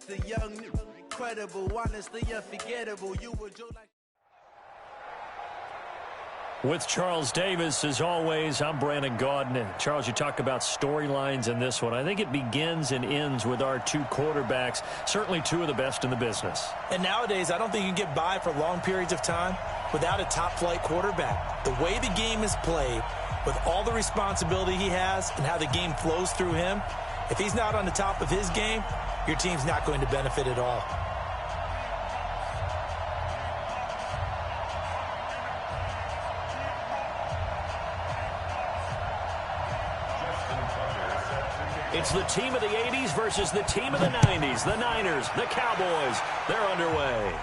the young, incredible, honestly unforgettable. You would do like. With Charles Davis, as always, I'm Brandon Gaudin. Charles, you talk about storylines in this one. I think it begins and ends with our two quarterbacks, certainly two of the best in the business. And nowadays, I don't think you can get by for long periods of time without a top-flight quarterback. The way the game is played, with all the responsibility he has and how the game flows through him, if he's not on the top of his game, your team's not going to benefit at all. It's the team of the 80s versus the team of the 90s. The Niners, the Cowboys, they're underway.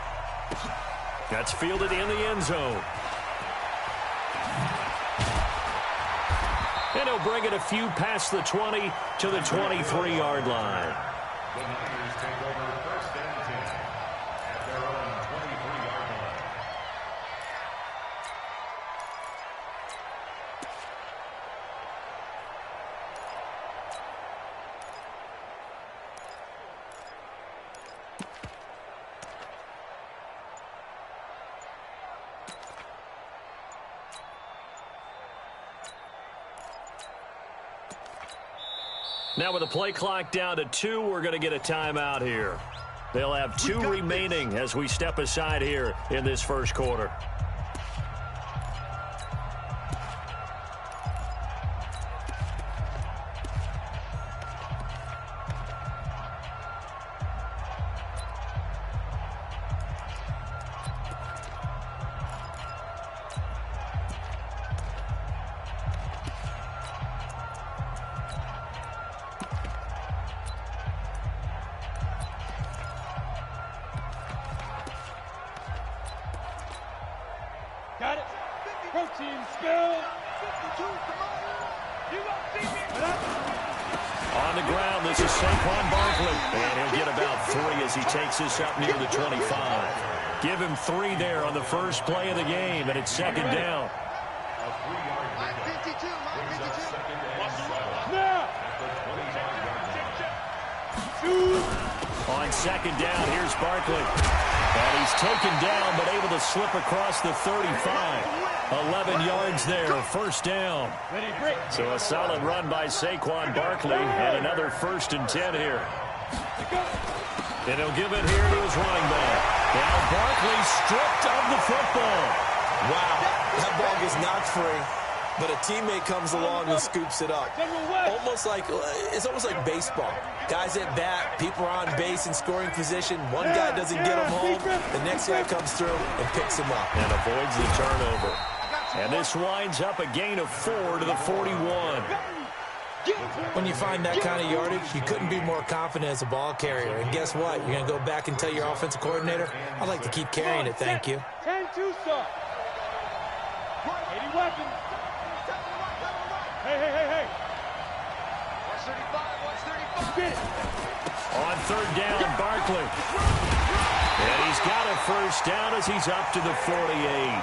That's fielded in the end zone. And he'll bring it a few past the 20 to the 23-yard line. The Niners take over first and 10 at their own 23-yard line. Now with the play clock down to 2, we're going to get a timeout here. They'll have 2 remaining as we step aside here in this first quarter. Got it. Protein spill. On the ground, this is Saquon Barkley. And he'll get about 3 as he takes this up near the 25. Give him 3 there on the first play of the game, and it's second down. On second down, here's Barkley. And he's taken down, but able to slip across the 35. 11 yards there, first down. So a solid run by Saquon Barkley, and another 1st and 10 here. And he'll give it here to his running back. Now Barkley stripped of the football. Wow, that ball gets knocked free. But a teammate comes along and scoops it up. It's almost like baseball. Guys at bat, people are on base in scoring position. One guy doesn't get him home. The next guy comes through and picks him up. And avoids the turnover. And this winds up a gain of 4 to the 41. When you find that kind of yardage, you couldn't be more confident as a ball carrier. And guess what? You're going to go back and tell your offensive coordinator, I'd like to keep carrying it, thank you. 10-2 start. 80 weapons. Hey. Watch 35. On third down, Barkley. And he's got a first down as he's up to the 48.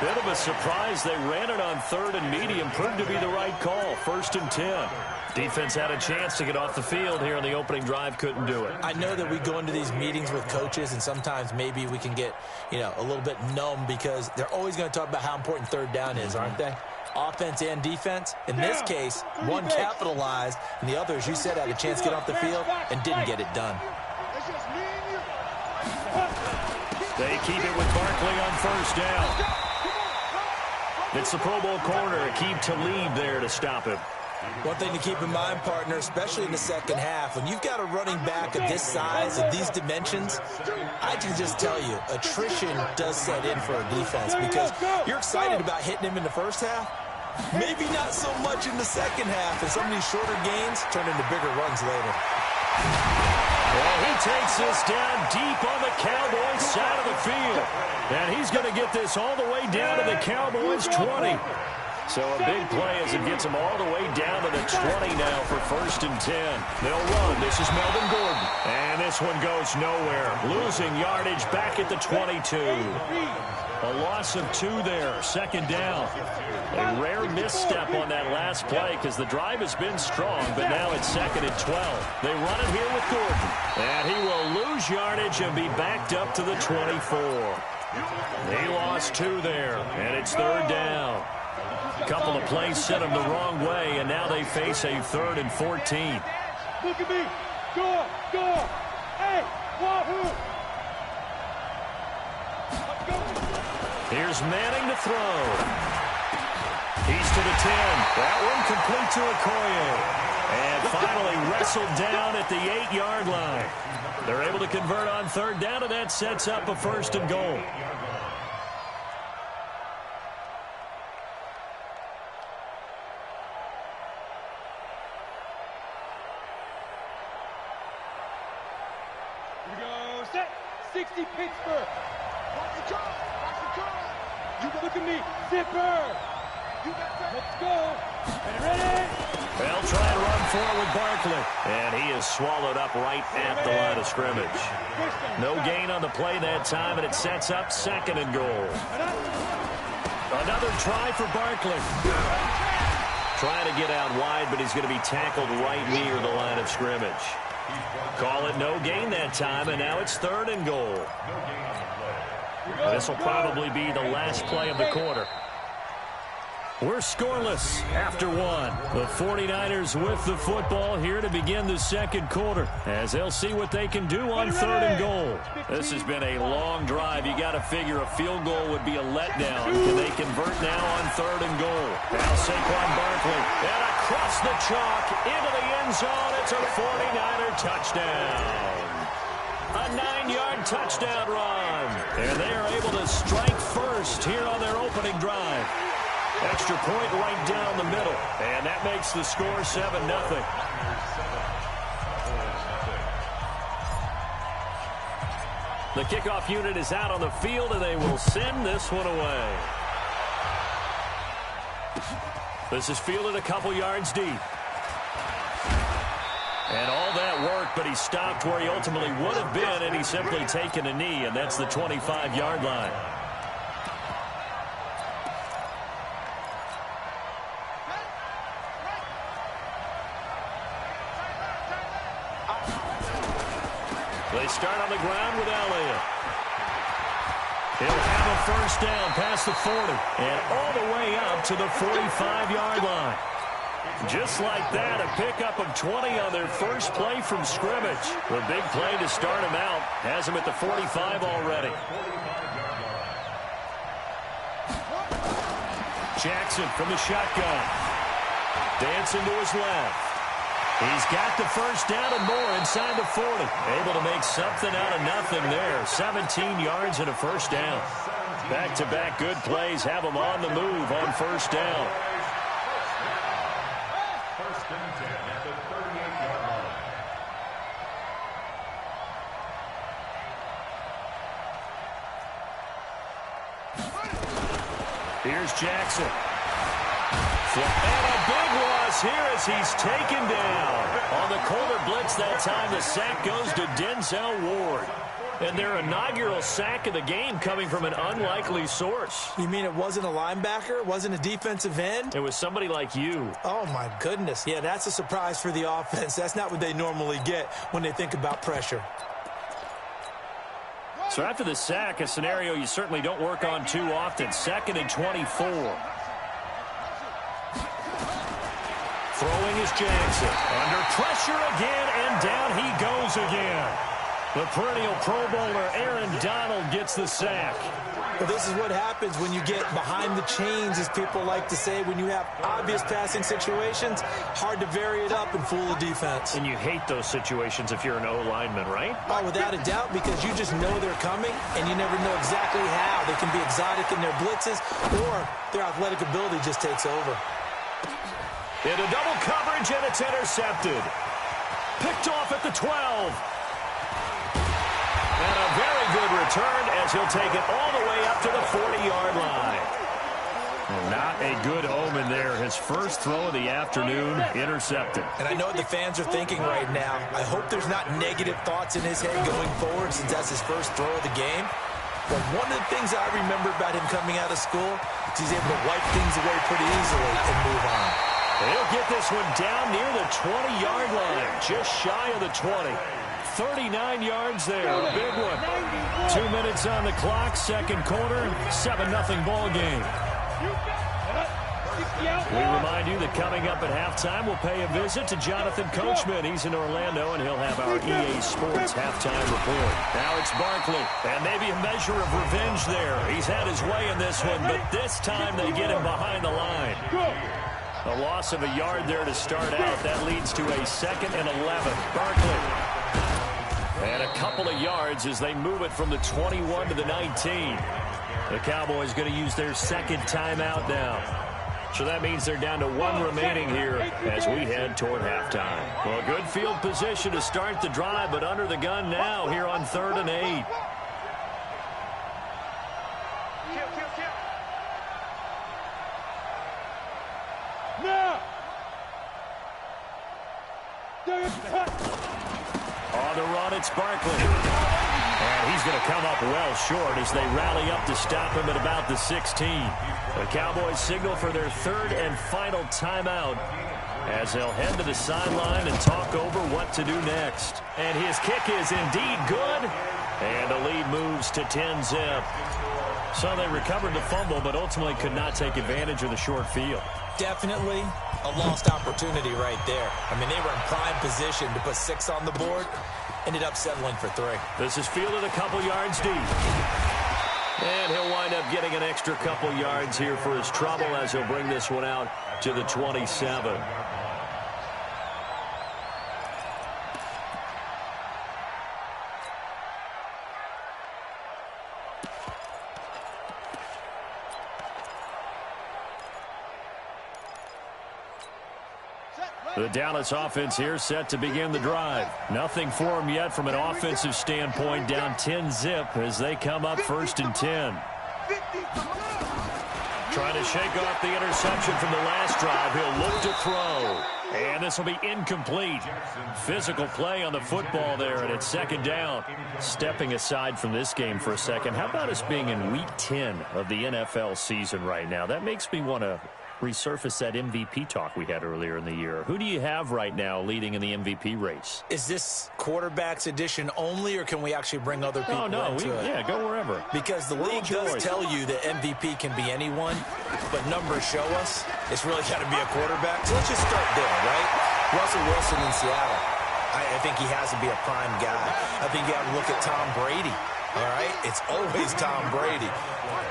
Bit of a surprise. They ran it on 3rd and medium. Proved to be the right call. 1st and 10. Defense had a chance to get off the field here on the opening drive. Couldn't do it. I know that we go into these meetings with coaches, and sometimes maybe we can get, a little bit numb because they're always going to talk about how important 3rd down is, aren't they? Offense and defense. In this case, one capitalized, and the other, as you said, had a chance to get off the field and didn't get it done. They keep it with Barkley on 1st down. It's the Pro Bowl corner, Aqib Talib there to stop him. One thing to keep in mind, partner, especially in the second half, when you've got a running back of this size, of these dimensions, I can just tell you, attrition does set in for a defense because you're excited about hitting him in the first half. Maybe not so much in the second half, and some of these shorter gains turn into bigger runs later. Well, he takes this down deep on the Cowboys side of the field. And he's going to get this all the way down to the Cowboys 20. So a big play as it gets them all the way down to the 20 now for 1st and 10. They'll run. This is Melvin Gordon. And this one goes nowhere. Losing yardage back at the 22. A loss of 2 there. 2nd down. A rare misstep on that last play because the drive has been strong, but now it's 2nd and 12. They run it here with Gordon. And he will lose yardage and be backed up to the 24. He lost 2 there, and it's 3rd down. A couple of plays sent him the wrong way, and now they face a 3rd and 14. Look at me. Go. Hey, wahoo. Let's go. Here's Manning to throw. He's to the 10. That one complete to Okoye. And finally wrestled down at the 8-yard line. They're able to convert on 3rd down, and that sets up a 1st and goal. Here we go. Set. 60 Pittsburgh. Watch the turn. You look at me. Zipper. Let's go. Ready? They'll try and run forward with Barkley. And he is swallowed up right at the line of scrimmage. No gain on the play that time, and it sets up 2nd and goal. Another try for Barkley. Trying to get out wide, but he's going to be tackled right near the line of scrimmage. Call it no gain that time, and now it's 3rd and goal. This will probably be the last play of the quarter. We're scoreless after 1. The 49ers with the football here to begin the 2nd quarter, as they'll see what they can do on 3rd and goal. This has been a long drive. You got to figure a field goal would be a letdown. Can they convert now on 3rd and goal? Now Saquon Barkley, and across the chalk into the end zone. It's a 49er touchdown. A 9-yard touchdown run. And they are able to strike first here on their opening drive. Extra point right down the middle. And that makes the score 7-0. The kickoff unit is out on the field, and they will send this one away. This is fielded a couple yards deep. And all that work, but he stopped where he ultimately would have been, and he's simply taken a knee, and that's the 25-yard line. They start on the ground with Elliott. He'll have a 1st down past the 40 and all the way up to the 45-yard line. Just like that, a pickup of 20 on their first play from scrimmage. The big play to start him out has him at the 45 already. Jackson from the shotgun. Dancing to his left. He's got the 1st down and more inside the 40. Able to make something out of nothing there. 17 yards and a 1st down. Back-to-back good plays have him on the move on 1st down. First and 10 at the 38-yard line. Here's Jackson. And a big loss here as he's taken down. On the corner blitz that time, the sack goes to Denzel Ward. And their inaugural sack of the game coming from an unlikely source. You mean it wasn't a linebacker? It wasn't a defensive end? It was somebody like you. Oh, my goodness. Yeah, that's a surprise for the offense. That's not what they normally get when they think about pressure. So after the sack, a scenario you certainly don't work on too often. 2nd and 24. Throwing is Jackson. Under pressure again, and down he goes again. The perennial Pro Bowler Aaron Donald gets the sack. Well, this is what happens when you get behind the chains, as people like to say. When you have obvious passing situations, hard to vary it up and fool the defense. And you hate those situations if you're an O-lineman, right? Oh, without a doubt, because you just know they're coming, and you never know exactly how. They can be exotic in their blitzes, or their athletic ability just takes over. Into double coverage, and it's intercepted. Picked off at the 12. And a very good return as he'll take it all the way up to the 40-yard line. Not a good omen there. His first throw of the afternoon intercepted. And I know what the fans are thinking right now. I hope there's not negative thoughts in his head going forward since that's his first throw of the game. But one of the things I remember about him coming out of school is he's able to wipe things away pretty easily and move on. He'll get this one down near the 20-yard line, just shy of the 20. 39 yards there. A big one. 2 minutes on the clock, second quarter, 7-0 ball game. We remind you that coming up at halftime, we'll pay a visit to Jonathan Coachman. He's in Orlando, and he'll have our EA Sports halftime report. Now it's Barkley, and maybe a measure of revenge there. He's had his way in this one, but this time they get him behind the line. A loss of a yard there to start out. That leads to a 2nd and 11. Barkley. And a couple of yards as they move it from the 21 to the 19. The Cowboys going to use their second timeout now. So that means they're down to 1 remaining here as we head toward halftime. Well, good field position to start the drive, but under the gun now here on 3rd and 8. On the run, it's Barkley. And he's going to come up well short as they rally up to stop him at about the 16. The Cowboys signal for their 3rd and final timeout as they'll head to the sideline and talk over what to do next. And his kick is indeed good. And the lead moves to 10-zip. So they recovered the fumble, but ultimately could not take advantage of the short field. Definitely a lost opportunity right there. I mean, they were in prime position to put 6 on the board. Ended up settling for 3. This is fielded a couple yards deep. And he'll wind up getting an extra couple yards here for his trouble as he'll bring this one out to the 27. The Dallas offense here set to begin the drive. Nothing for them yet from an offensive standpoint, down 10-zip as they come up 1st and 10. Trying to shake off the interception from the last drive. He'll look to throw. And this will be incomplete. Physical play on the football there, and it's 2nd down. Stepping aside from this game for a second, how about us being in Week 10 of the NFL season right now? That makes me want to resurface that MVP talk we had earlier in the year. Who do you have right now leading in the MVP race? Is this quarterbacks edition only, or can we actually bring other people into it? Yeah, go wherever. Because the league does tell you that MVP can be anyone, but numbers show us it's really got to be a quarterback. So let's just start there, right? Russell Wilson in Seattle. I think he has to be a prime guy. I think you have to look at Tom Brady. All right? It's always Tom Brady.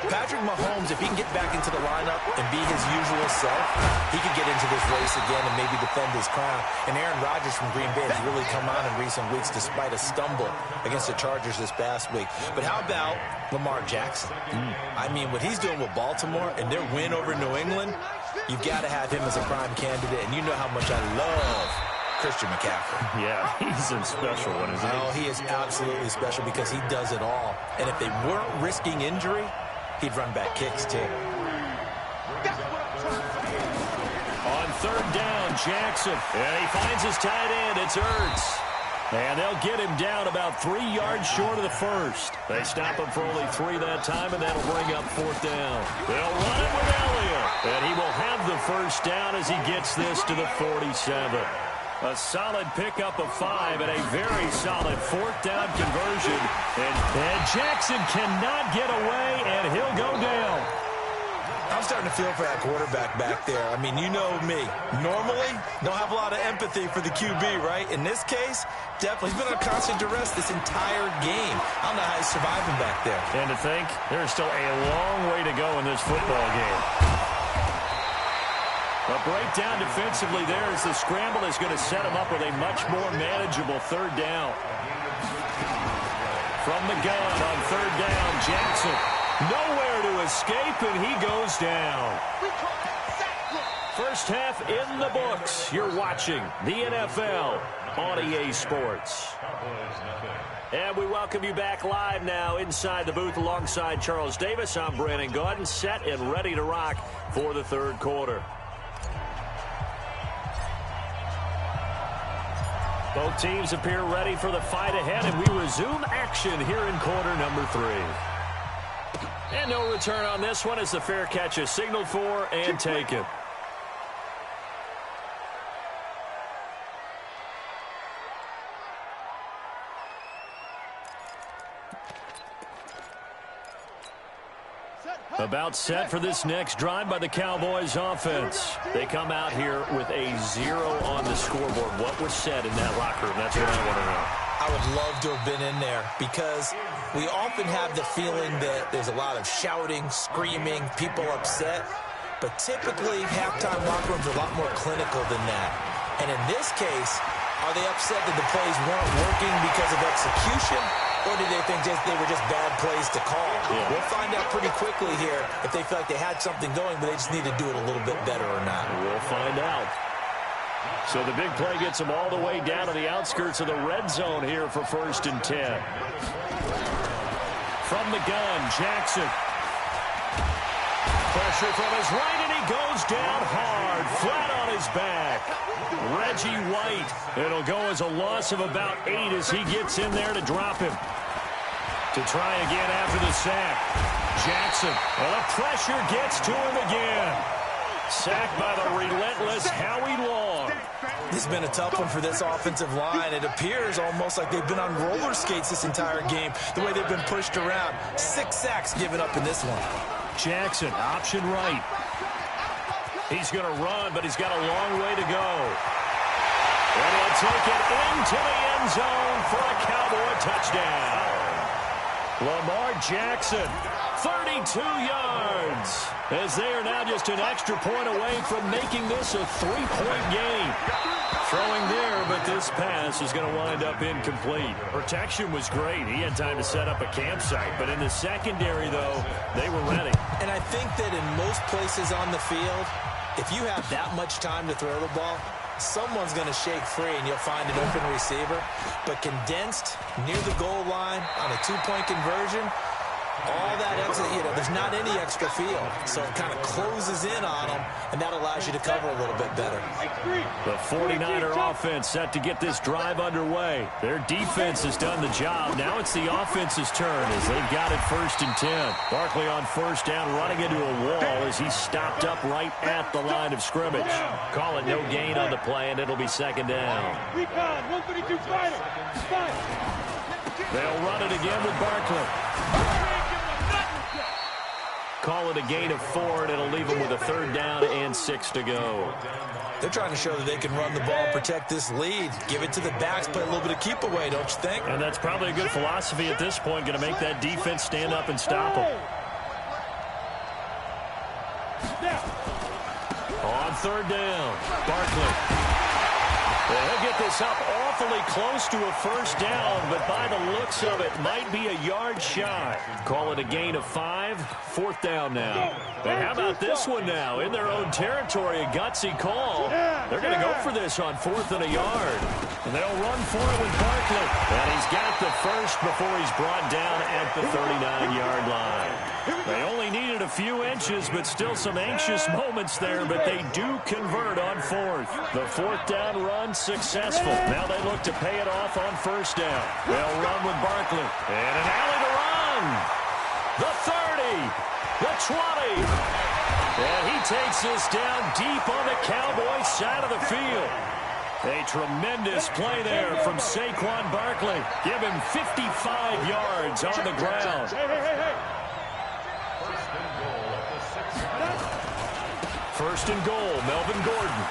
Patrick Mahomes, if he can get back into the lineup and be his usual self, he could get into this race again and maybe defend his crown. And Aaron Rodgers from Green Bay has really come on in recent weeks despite a stumble against the Chargers this past week. But how about Lamar Jackson? I mean, what he's doing with Baltimore and their win over New England, you've got to have him as a prime candidate. And you know how much I love Christian McCaffrey. Yeah, he's a special one, isn't he? Oh, he is absolutely special because he does it all. And if they weren't risking injury, he'd run back kicks, too. On 3rd down, Jackson. And he finds his tight end. It's Ertz. And they'll get him down about 3 yards short of the first. They stop him for only 3 that time, and that'll bring up 4th down. They'll run it with Elliott. And he will have the first down as he gets this to the 47. A solid pickup of 5 and a very solid 4th down conversion. And Jackson cannot get away, and he'll go down. I'm starting to feel for that quarterback back there. I mean, you know me. Normally, don't have a lot of empathy for the QB, right? In this case, definitely. He's been on constant duress this entire game. I don't know how he's surviving back there. And to think, there's still a long way to go in this football game. A breakdown defensively there as the scramble is going to set him up with a much more manageable 3rd down. From the gun on 3rd down, Jackson. Nowhere to escape, and he goes down. First half in the books. You're watching the NFL on EA Sports. And we welcome you back live now inside the booth alongside Charles Davis. I'm Brandon Gordon, set and ready to rock for the 3rd quarter. Both teams appear ready for the fight ahead, and we resume action here in quarter number 3. And no return on this one as the fair catch is signaled for and taken. About set for this next drive by the Cowboys offense. They come out here with a 0 on the scoreboard. What was said in that locker room? That's what I want to know. I would love to have been in there because we often have the feeling that there's a lot of shouting, screaming, people upset. But typically, halftime locker rooms are a lot more clinical than that. And in this case, are they upset that the plays weren't working because of execution? Or do they think they were just bad plays to call? Yeah. We'll find out pretty quickly here if they feel like they had something going, but they just need to do it a little bit better or not. We'll find out. So the big play gets them all the way down to the outskirts of the red zone here for 1st and 10. From the gun, Jackson. Pressure from his right, and he goes down hard, flat on his back. Reggie White. It'll go as a loss of about 8 as he gets in there to drop him. To try again after the sack. Jackson. Well, the pressure gets to him again. Sacked by the relentless Howie Long. This has been a tough one for this offensive line. It appears almost like they've been on roller skates this entire game, the way they've been pushed around. 6 sacks given up in this one. Jackson, option right. He's going to run, but he's got a long way to go. And he'll take it into the end zone for a Cowboy touchdown. Lamar Jackson, 32 yards, as they are now just an extra point away from making this a 3-point game. Throwing there, but this pass is going to wind up incomplete. Protection was great. He had time to set up a campsite, but in the secondary, though, they were ready. And I think that in most places on the field, if you have that much time to throw the ball, someone's going to shake free and you'll find an open receiver. But condensed near the goal line on a 2-point conversion, all that extra, there's not any extra field. So it kind of closes in on them, and that allows you to cover a little bit better. The 49er offense set to get this drive underway. Their defense has done the job. Now it's the offense's turn as they've got it 1st and 10. Barkley on 1st down, running into a wall as he stopped up right at the line of scrimmage. Call it no gain on the play, and it'll be 2nd down. Recon, 132 fighter. They'll run it again with Barkley. Call it a gain of 4, and it'll leave them with a 3rd down and 6 to go. They're trying to show that they can run the ball and protect this lead. Give it to the backs, play a little bit of keep away, don't you think? And that's probably a good philosophy at this point, going to make that defense stand up and stop them. On 3rd down, Barkley. Well, he'll get this up awfully close to a 1st down, but by the looks of it, might be a yard shy. Call it a gain of 5, 4th down now. And how about this one now? In their own territory, a gutsy call. They're going to go for this on 4th and a yard. And they'll run for it with Barkley. And he's got the first before he's brought down at the 39-yard line. They only needed a few inches, but still some anxious moments there, but they do convert on 4th. The 4th down run successful. Now they look to pay it off on 1st down. They'll run with Barkley. And an alley to run. The 30. The 20. And he takes this down deep on the Cowboys side of the field. A tremendous play there from Saquon Barkley. Give him 55 yards on the ground. First and goal, Melvin Gordon.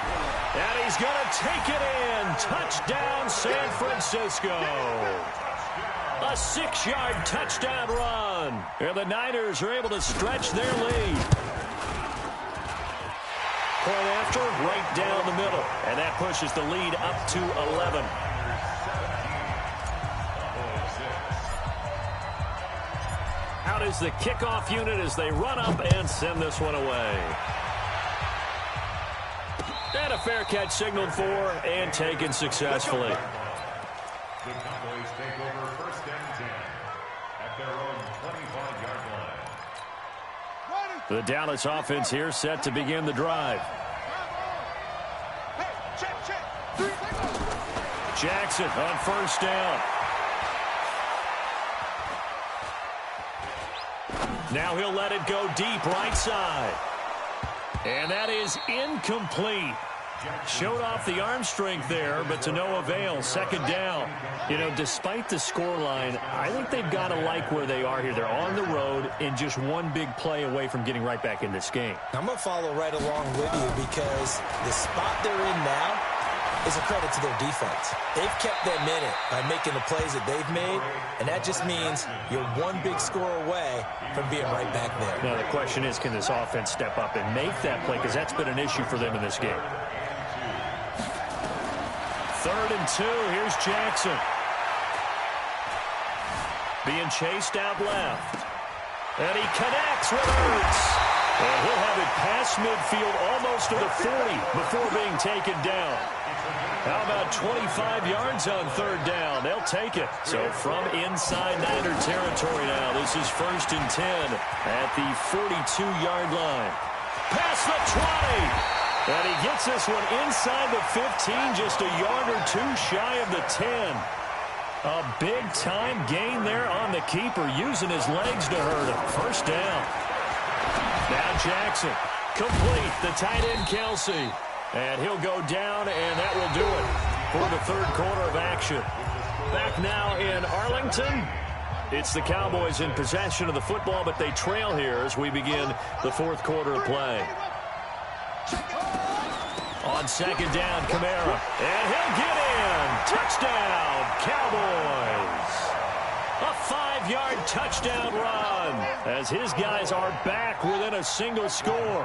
And he's going to take it in. Touchdown, San Francisco. A 6-yard touchdown run. And the Niners are able to stretch their lead. Point after, right down the middle. And that pushes the lead up to 11. Out is the kickoff unit as they run up and send this one away. And a fair catch signaled for and taken successfully. The Cowboys take over 1st and 10 at their own 25-yard line. The Dallas offense here set to begin the drive. Jackson on 1st down. Now he'll let it go deep right side. And that is incomplete. Showed off the arm strength there, but to no avail. Second down. You know, despite the scoreline, I think they've got to like where they are here. They're on the road and just one big play away from getting right back in this game. I'm going to follow right along with you because the spot they're in now is a credit to their defense. They've kept them in it by making the plays that they've made, and that just means you're one big score away from being right back there. Now, the question is, can this offense step up and make that play? Because that's been an issue for them in this game. 3rd and 2. Here's Jackson. Being chased out left. And he connects with Ertz. And he'll have it past midfield almost to the 40 before being taken down. How about 25 yards on 3rd down? They'll take it. So from inside Niner territory now, this is 1st and 10 at the 42-yard line. Past the 20. And he gets this one inside the 15, just a yard or two shy of the 10. A big-time gain there on the keeper, using his legs to hurt him. 1st down. Now Jackson, complete, the tight end Kelsey. And he'll go down, and that will do it for the 3rd quarter of action. Back now in Arlington. It's the Cowboys in possession of the football, but they trail here as we begin the 4th quarter of play. On 2nd down, Kamara. And he'll get in. Touchdown, Cowboys. A 5-yard touchdown run as his guys are back within a single score.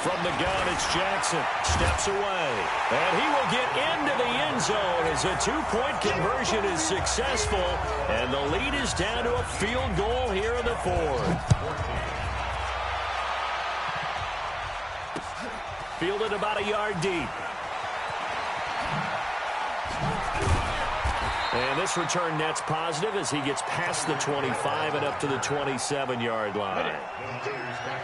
From the gun, it's Jackson. Steps away. And he will get into the end zone as a 2-point conversion is successful. And the lead is down to a field goal here in the 4th. Fielded about a yard deep. And this return net's positive as he gets past the 25 and up to the 27-yard line.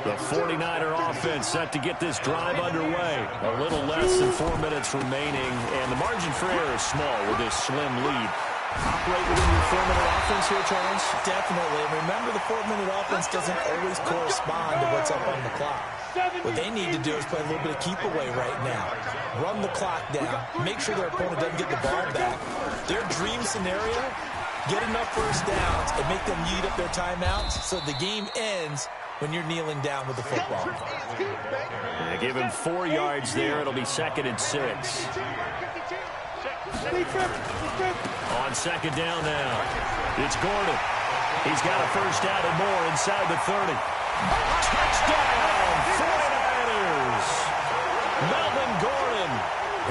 The 49er offense set to get this drive underway. A little less than 4 minutes remaining, and the margin for error is small with this slim lead. Operate within your 4-minute offense here, Charles? Definitely. And remember, the 4-minute offense doesn't always correspond to what's up on the clock. What they need to do is play a little bit of keep away right now. Run the clock down. Make sure their opponent doesn't get the ball back. Their dream scenario, get enough 1st downs and make them eat up their timeouts so the game ends when you're kneeling down with the football. They give him 4 yards there. It'll be 2nd and 6. On 2nd down now, it's Gordon. He's got a 1st down and more inside the 30. Touchdown, 49ers! Melvin Gordon,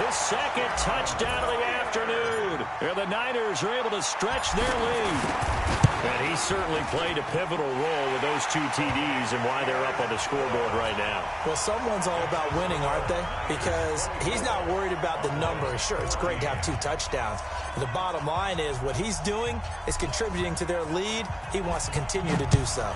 his 2nd touchdown of the afternoon. And the Niners are able to stretch their lead. And he certainly played a pivotal role with those 2 TDs and why they're up on the scoreboard right now. Well, someone's all about winning, aren't they? Because he's not worried about the number. Sure, it's great to have 2 touchdowns. But the bottom line is what he's doing is contributing to their lead. He wants to continue to do so.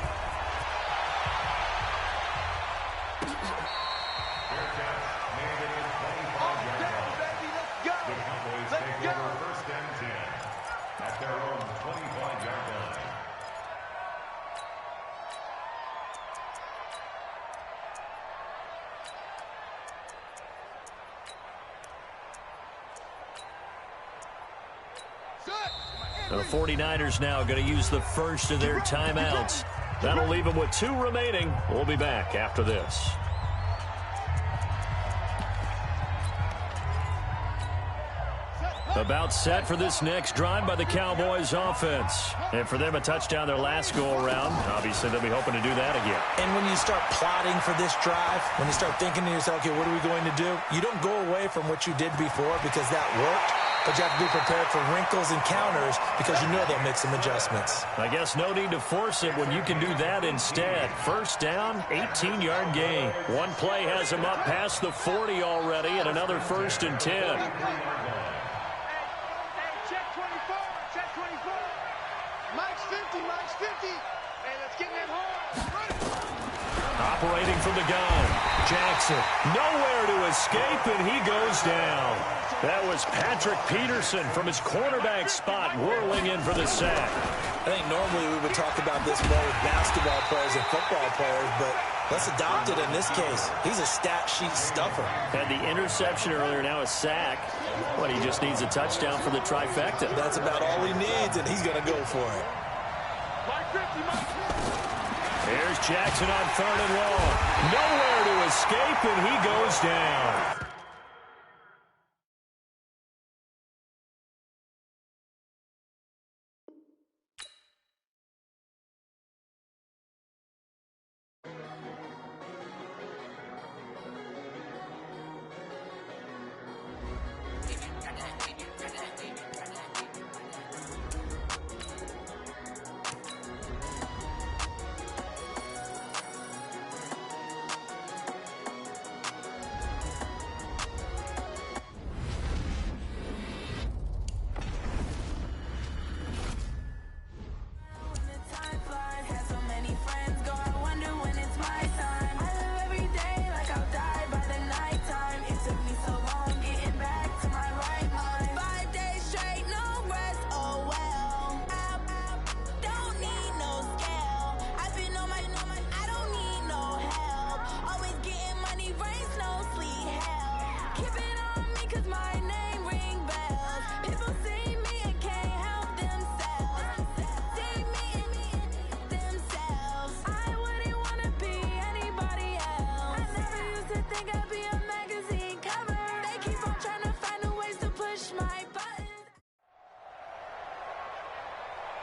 The 49ers now going to use the first of their timeouts. That'll leave them with 2 remaining. We'll be back after this. About set for this next drive by the Cowboys offense. And for them, a touchdown their last go-around. Obviously, they'll be hoping to do that again. And when you start plotting for this drive, when you start thinking to yourself, okay, what are we going to do? You don't go away from what you did before because that worked. But you have to be prepared for wrinkles and counters because you know they'll make some adjustments. I guess no need to force it when you can do that instead. 1st down, 18-yard gain. One play has him up past the 40 already, and another 1st and 10. Check 24, check 24. Mike's 50, Mike's 50. Hey, let's get that hard. Operating from the gun, Jackson. Nowhere to escape, and he goes down. That was Patrick Peterson from his cornerback spot whirling in for the sack. I think normally we would talk about this more with basketball players and football players, but let's adopt it in this case. He's a stat sheet stuffer. Had the interception earlier, now a sack. But he just needs a touchdown for the trifecta. That's about all he needs, and he's going to go for it. Here's Jackson on 3rd and long. Nowhere to escape, and he goes down.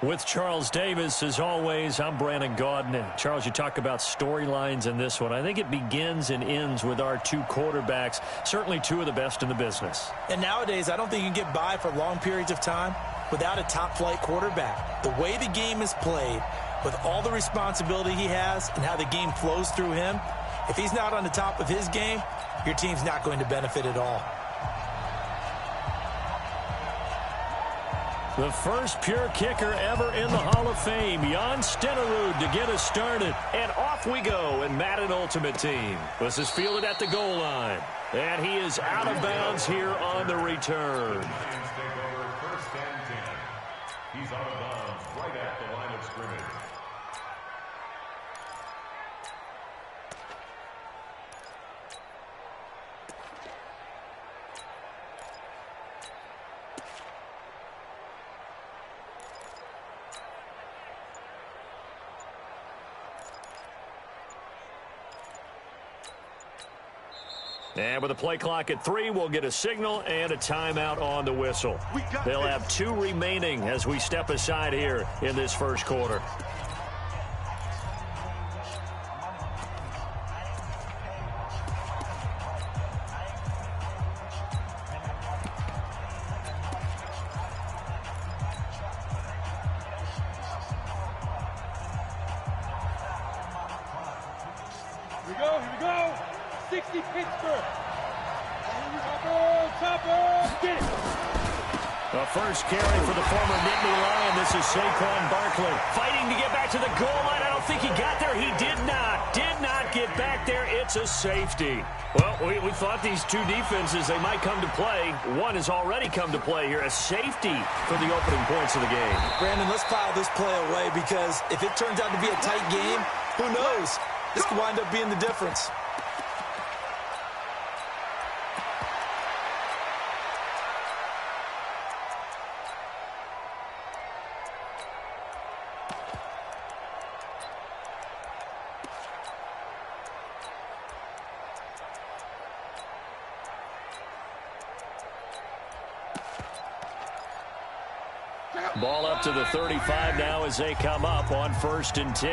With Charles Davis, as always, I'm Brandon Gaudin. Charles, you talk about storylines in this one. I think it begins and ends with our two quarterbacks, certainly two of the best in the business. And nowadays, I don't think you can get by for long periods of time without a top-flight quarterback. The way the game is played, with all the responsibility he has and how the game flows through him, if he's not on the top of his game, your team's not going to benefit at all. The first pure kicker ever in the Hall of Fame, Jan Stenerud, to get us started. And off we go in Madden Ultimate Team. This is fielded at the goal line. And he is out of bounds here on the return. He's out of bounds right at the line of scrimmage. And with a play clock at 3, we'll get a signal and a timeout on the whistle. They'll have 2 remaining as we step aside here in this first quarter. Here we go. 60 Pittsburgh. Topper, get it. The first carry for the former Nittany Lion. This is Saquon Barkley fighting to get back to the goal line. I don't think he got there. He did not get back there. It's a safety. Well, we thought these two defenses, they might come to play. One has already come to play here. A safety for the opening points of the game. Brandon, let's file this play away because if it turns out to be a tight game, who knows? This could wind up being the difference. Ball up to the 35 now as they come up on 1st and 10.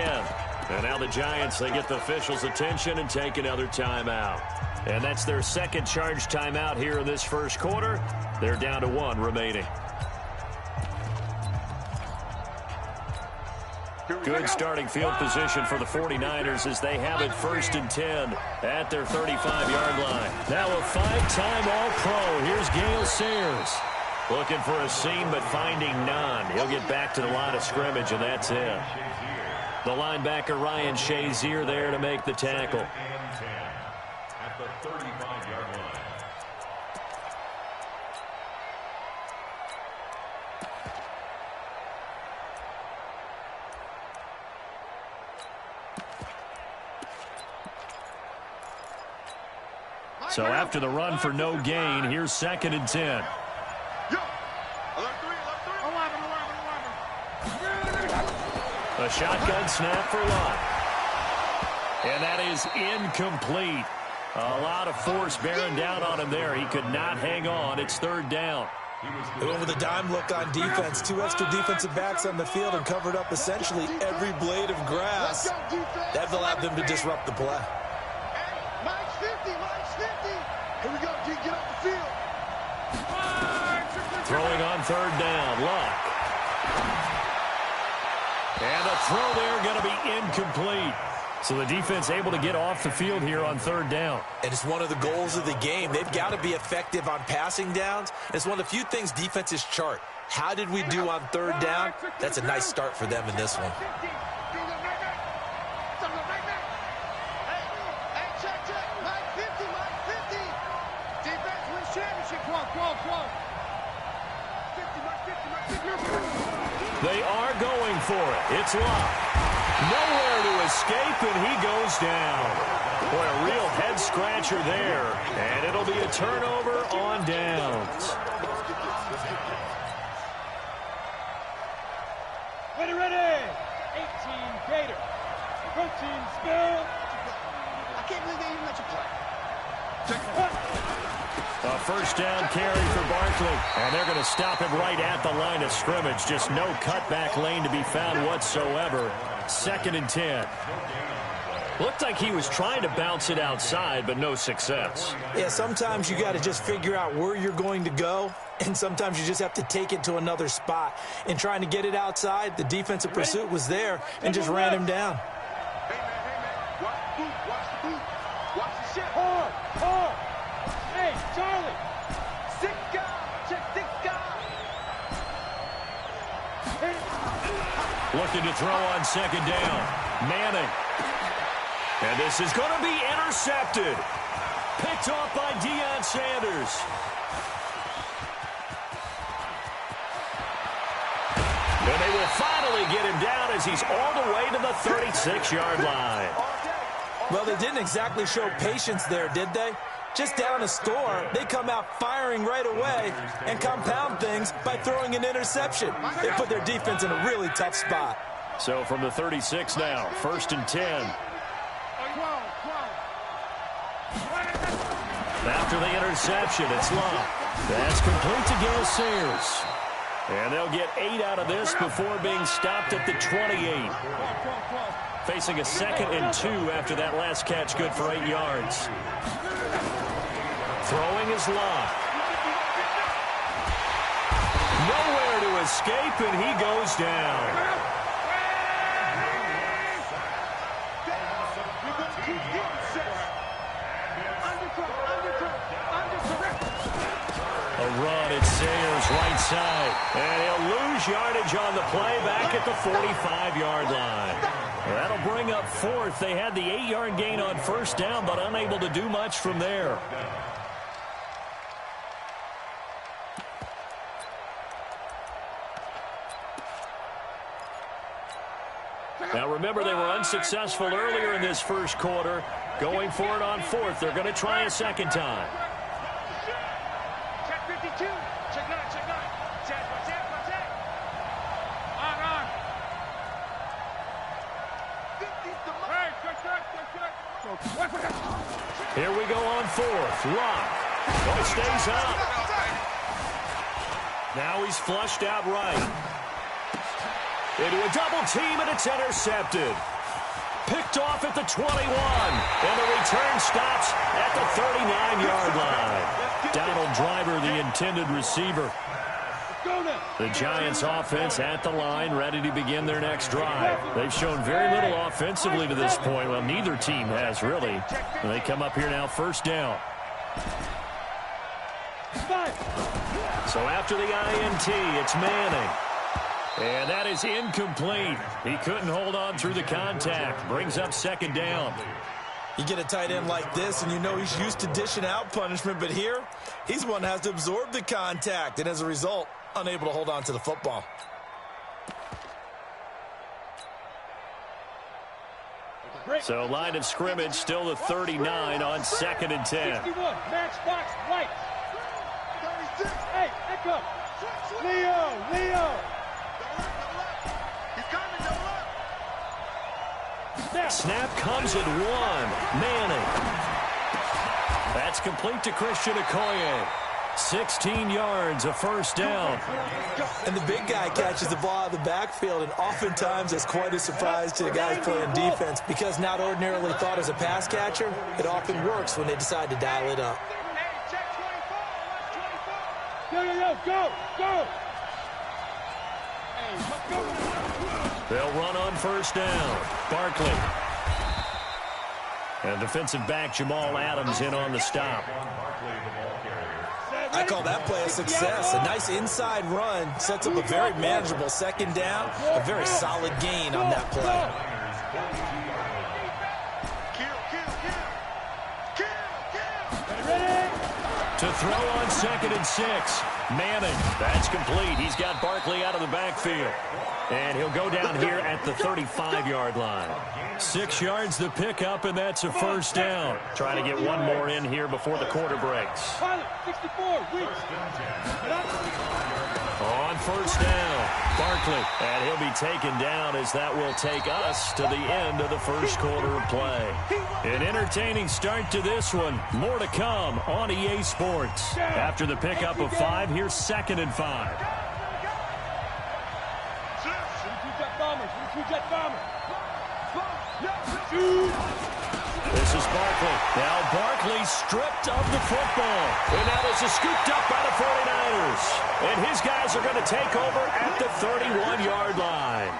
And now the Giants, they get the officials' attention and take another timeout. And that's their second charge timeout here in this first quarter. They're down to 1 remaining. Good starting field position for the 49ers as they have it 1st and 10 at their 35-yard line. Now a 5-time All-Pro. Here's Gale Sayers. Looking for a seam, but finding none. He'll get back to the line of scrimmage, and that's it. The linebacker, Ryan Shazier, there to make the tackle. At the 35-yard line. So after the run for no gain, here's 2nd and 10. A shotgun snap for Lott. And that is incomplete. A lot of force bearing down on him there. He could not hang on. It's 3rd down. They went with a dime look on defense. 2 extra defensive backs on the field and covered up essentially every blade of grass. That allowed them to disrupt the play. Mike's 50, Mike's 50. Here we go, G, get off the field. Throwing on 3rd down, Lott. And the throw there going to be incomplete. So the defense able to get off the field here on 3rd down. And it's one of the goals of the game. They've got to be effective on passing downs. It's one of the few things defenses chart. How did we do on 3rd down? That's a nice start for them in this one. Hey, check. Mike 50, Mike 50. Defense wins championship. Come on. 50, Mike 50. They are going for it. It's Lott. Nowhere to escape, and he goes down. Boy, a real head-scratcher there. And it'll be a turnover on downs. Ready. 18 Gator. Protein spill. I can't believe they even let you play. A 1st down carry for Barkley. And they're going to stop him right at the line of scrimmage. Just no cutback lane to be found whatsoever. 2nd and 10. Looked like he was trying to bounce it outside, but no success. Yeah, sometimes you got to just figure out where you're going to go, and sometimes you just have to take it to another spot. In trying to get it outside, the defensive pursuit was there and just ran him down. Hey, man. Watch the boot. Watch the shit. Hard. Hey, Charlie. 6 guys. Check 6 guys. Looking to throw on 2nd down. Manning. And this is going to be intercepted. Picked off by Deion Sanders. And they will finally get him down as he's all the way to the 36-yard line. Well, they didn't exactly show patience there, did they? Just down a score, they come out firing right away and compound things by throwing an interception. They put their defense in a really tough spot. So from the 36 now, 1st and 10. After the interception, it's Lott. That's complete to Gale Sayers. And they'll get 8 out of this before being stopped at the 28. Facing a 2nd and 2 after that last catch, good for 8 yards. Throwing is Lott. Nowhere to escape, and he goes down. A run at Sayers right side. And he'll lose yardage on the play back at the 45-yard line. That'll bring up 4th. They had the 8-yard gain on 1st down, but unable to do much from there. Now remember, they were unsuccessful earlier in this 1st quarter. Going for it on 4th. They're going to try a 2nd time. Check 52. Check 9. Check. On. Here we go on 4th. Lott. Oh, stays up. Now he's flushed out right. Into a double team, and it's intercepted. Picked off at the 21. And the return stops at the 39-yard line. Donald Driver, the intended receiver. The Giants offense at the line, ready to begin their next drive. They've shown very little offensively to this point. Well, neither team has, really. And they come up here now, 1st down. So after the INT, it's Manning. And that is incomplete. He couldn't hold on through the contact. Brings up 2nd down. You get a tight end like this, and you know he's used to dishing out punishment, but here, he's one that has to absorb the contact, and as a result, unable to hold on to the football. So line of scrimmage still the 39 on 2nd and 10. 61, match box right. Hey, echo. Leo. Snap comes at 1. Manning. That's complete to Christian Okoye. 16 yards, a first down. And the big guy catches the ball out of the backfield, and oftentimes that's quite a surprise to the guys playing defense, because not ordinarily thought as a pass catcher, it often works when they decide to dial it up. Go. They'll run on first down. Barkley. And defensive back Jamal Adams in on the stop. I call that play a success. A nice inside run sets up a very manageable second down. A very solid gain on that play. To throw on 2nd and 6. Manning. That's complete. He's got Barkley out of the backfield. And he'll go down here at the 35-yard line. 6 yards the pickup, and that's a first down. Trying to get one more in here before the quarter breaks. 64 weeks. On first down, Barkley. And he'll be taken down as that will take us to the end of the first quarter of play. An entertaining start to this one. More to come on EA Sports. After the pickup of 5, here's 2nd and 5. This is Barkley. Now Barkley stripped of the football. And now this is scooped up by the 49ers. And his guys are going to take over at the 31-yard line.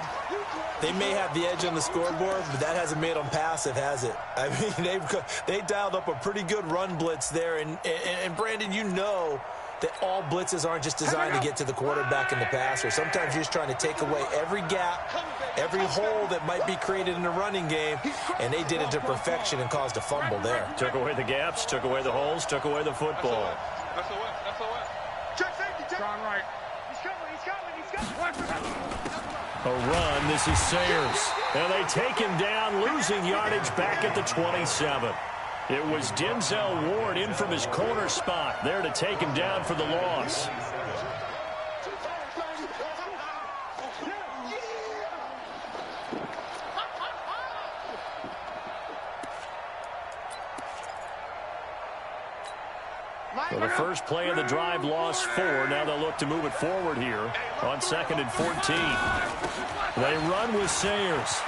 They may have the edge on the scoreboard, but that hasn't made them passive, has it? I mean, they dialed up a pretty good run blitz there. And Brandon, you know that all blitzes aren't just designed to get to the quarterback and the passer. Sometimes you're just trying to take away every gap, every hole that might be created in the running game, and they did it to perfection and caused a fumble there. Took away the gaps, took away the holes, took away the football. That's a check safety. Strong right. He's coming. A run, this is Sayers. And they take him down, losing yardage back at the 27. It was Denzel Ward in from his corner spot there to take him down for the loss. So the first play of the drive lost 4. Now they'll look to move it forward here on 2nd and 14. They run with Sayers.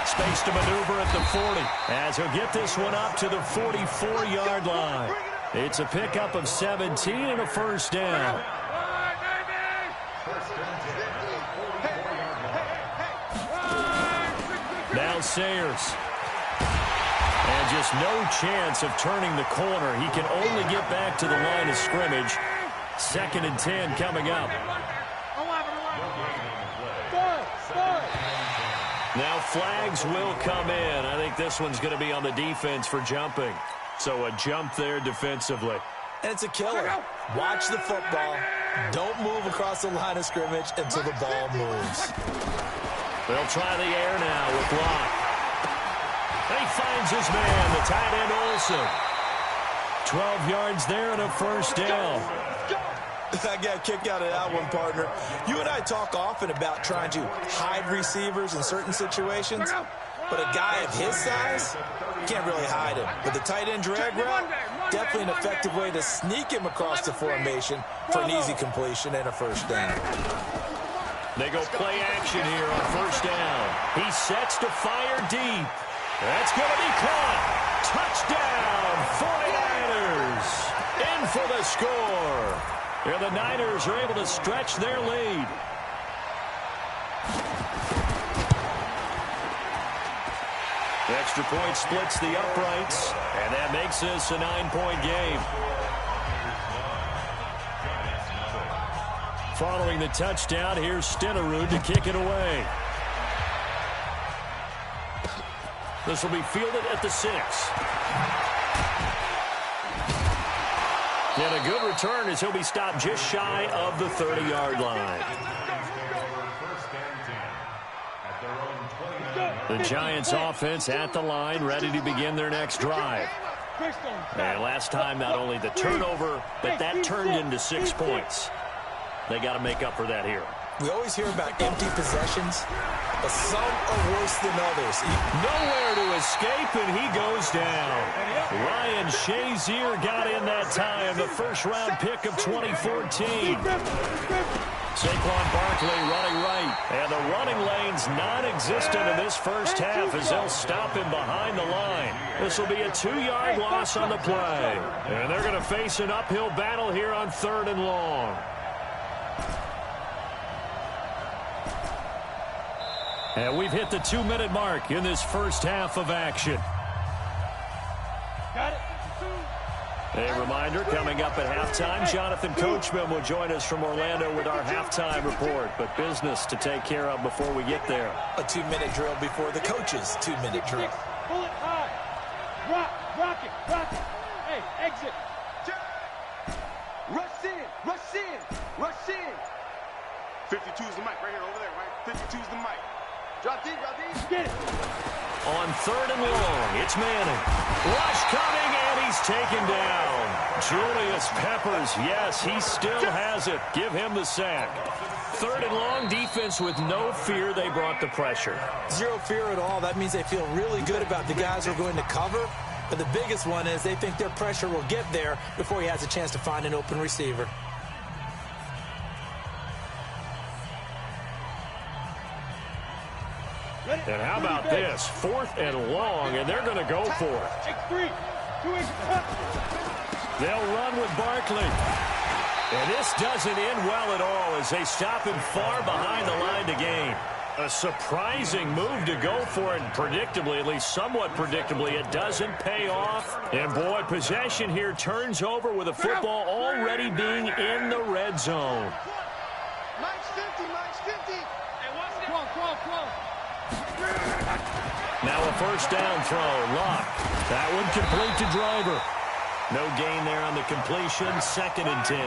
Space to maneuver at the 40 as he'll get this one up to the 44-yard line. It's a pickup of 17 and a first down. Now Sayers. And just no chance of turning the corner. He can only get back to the line of scrimmage. 2nd and 10 coming up. Now flags will come in. I think this one's going to be on the defense for jumping. So a jump there defensively. And it's a killer. Watch the football. Don't move across the line of scrimmage until the ball moves. They'll try the air now with Locke. And he finds his man, the tight end Olsen. 12 yards there and a first down. I got a kick out of that one, partner. You and I talk often about trying to hide receivers in certain situations, but a guy of his size, you can't really hide him. But the tight end drag route, definitely an effective way to sneak him across the formation for an easy completion and a first down. They go play action here on first down. He sets to fire deep. That's going to be caught. Touchdown, 49ers. In for the score. And the Niners are able to stretch their lead. The extra point splits the uprights, and that makes this a 9-point game. Following the touchdown, here's Stenerud to kick it away. This will be fielded at the 6. And a good return as he'll be stopped just shy of the 30-yard line. First and 10 at their own 29. The Giants offense at the line, ready to begin their next drive. And last time, not only the turnover, but that turned into 6 points. They got to make up for that here. We always hear about empty possessions, but some are worse than others. Nowhere to escape, and he goes down. Ryan Shazier got in that time, the first-round pick of 2014. Saquon Barkley running right, and the running lane's non-existent in this first half as they'll stop him behind the line. This will be a 2-yard loss on the play, and they're going to face an uphill battle here on 3rd and long. And we've hit the 2-minute mark in this first half of action. Got it. A reminder, coming up at halftime, Jonathan Coachman will join us from Orlando with our halftime report. But business to take care of before we get there. A 2-minute drill before the coach's 2-minute drill. Pull it high. Rock it. Hey, exit. Rush in. 52's the mic right here, over there, right? 52's the mic. Drop deep. Get it. On 3rd and long, it's Manning. Rush coming, and he's taken down. Julius Peppers, yes, he still has it. Give him the sack. 3rd and long, defense with no fear. They brought the pressure. Zero fear at all. That means they feel really good about the guys who are going to cover. But the biggest one is they think their pressure will get there before he has a chance to find an open receiver. And how about this? 4th and long, and they're going to go for it. X3. 2X. They'll run with Barkley. And this doesn't end well at all as they stop him far behind the line to gain. A surprising move to go for it, and predictably, at least somewhat predictably, it doesn't pay off. And boy, possession here turns over with the football already being in the red zone. Mike's 50. Hey, watch it. Come on. Now a first down throw. Lock. That one complete to Driver. No gain there on the completion. 2nd and 10.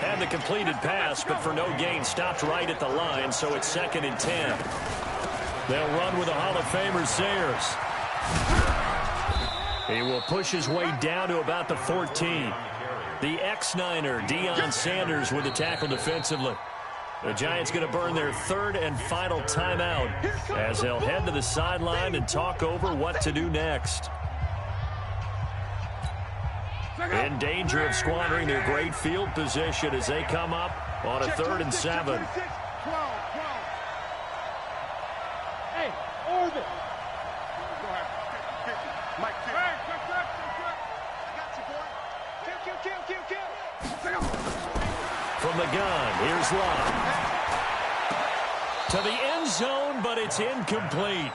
Had the completed pass, but for no gain, stopped right at the line, so it's 2nd and 10. They'll run with the Hall of Famer Sayers. He will push his way down to about the 14. The ex-Niner, Deion Sanders, with the tackle defensively. The Giants going to burn their 3rd and final timeout as they'll head to the sideline and talk over what to do next. In danger of squandering their great field position as they come up on a 3rd and 7. Hey, orbit. Mike, I got you, boy. Kill. From the gun, here's Locke. To the end zone, but it's incomplete.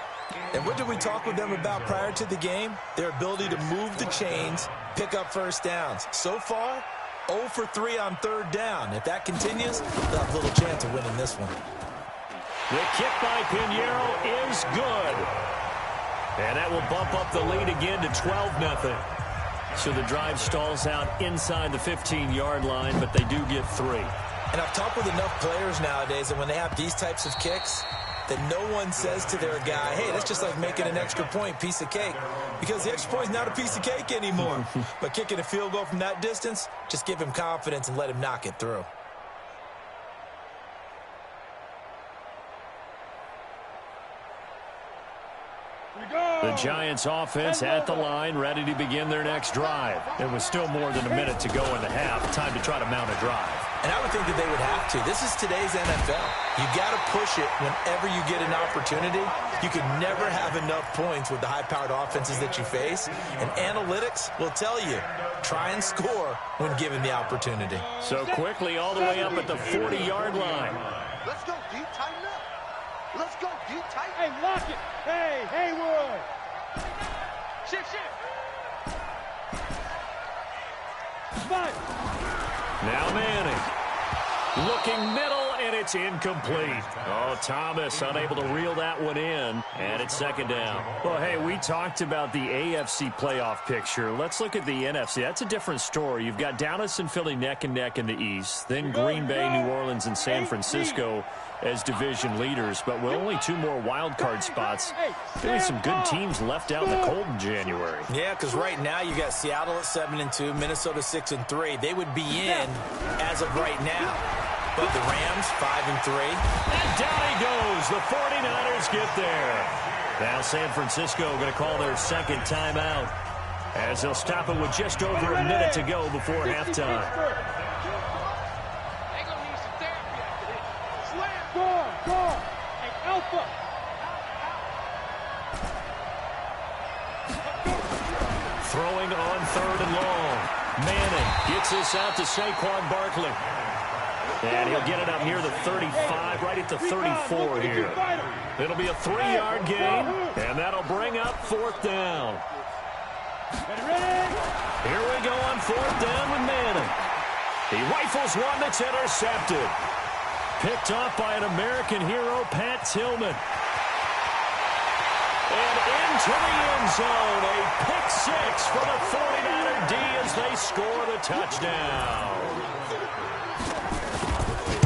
And what did we talk with them about prior to the game? Their ability to move the chains, pick up first downs. So far, 0 for 3 on 3rd down. If that continues, they'll have little chance of winning this one. The kick by Pinheiro is good. And that will bump up the lead again to 12-0. So the drive stalls out inside the 15-yard line, but they do get 3. And I've talked with enough players nowadays that when they have these types of kicks, that no one says to their guy, hey, that's just like making an extra point, piece of cake. Because the extra point is not a piece of cake anymore. But kicking a field goal from that distance, just give him confidence and let him knock it through. The Giants offense at the line, ready to begin their next drive. There was still more than a minute to go in the half. Time to try to mount a drive. And I would think that they would have to. This is today's NFL. You got to push it whenever you get an opportunity. You can never have enough points with the high-powered offenses that you face. And analytics will tell you, try and score when given the opportunity. So quickly all the way up at the 40-yard line. Let's go deep, tighten up. Let's go deep, tighten. Hey, lock it. Hey, Haywood. Shift. Spot. Now Manning. Looking middle, and it's incomplete. Oh, Thomas unable to reel that one in, and it's second down. Well, hey, we talked about the AFC playoff picture. Let's look at the NFC. That's a different story. You've got Dallas and Philly neck and neck in the East, then Green Bay, New Orleans, and San Francisco as division leaders, but with only 2 more wild card spots, really some good teams left out in the cold in January. Yeah, because right now you got Seattle at 7-2, Minnesota 6-3. They would be in as of right now. But the Rams 5-3. And down he goes. The 49ers get there. Now San Francisco going to call their second timeout as they'll stop it with just over a minute to go before halftime. Throwing on 3rd and long. Manning gets this out to Saquon Barkley. And he'll get it up near the 35, right at the 34 here. It'll be a 3-yard gain, and that'll bring up 4th down. Here we go on 4th down with Manning. He rifles one that's intercepted. Picked off by an American hero, Pat Tillman. And into the end zone, a pick 6 for the 49er D as they score the touchdown.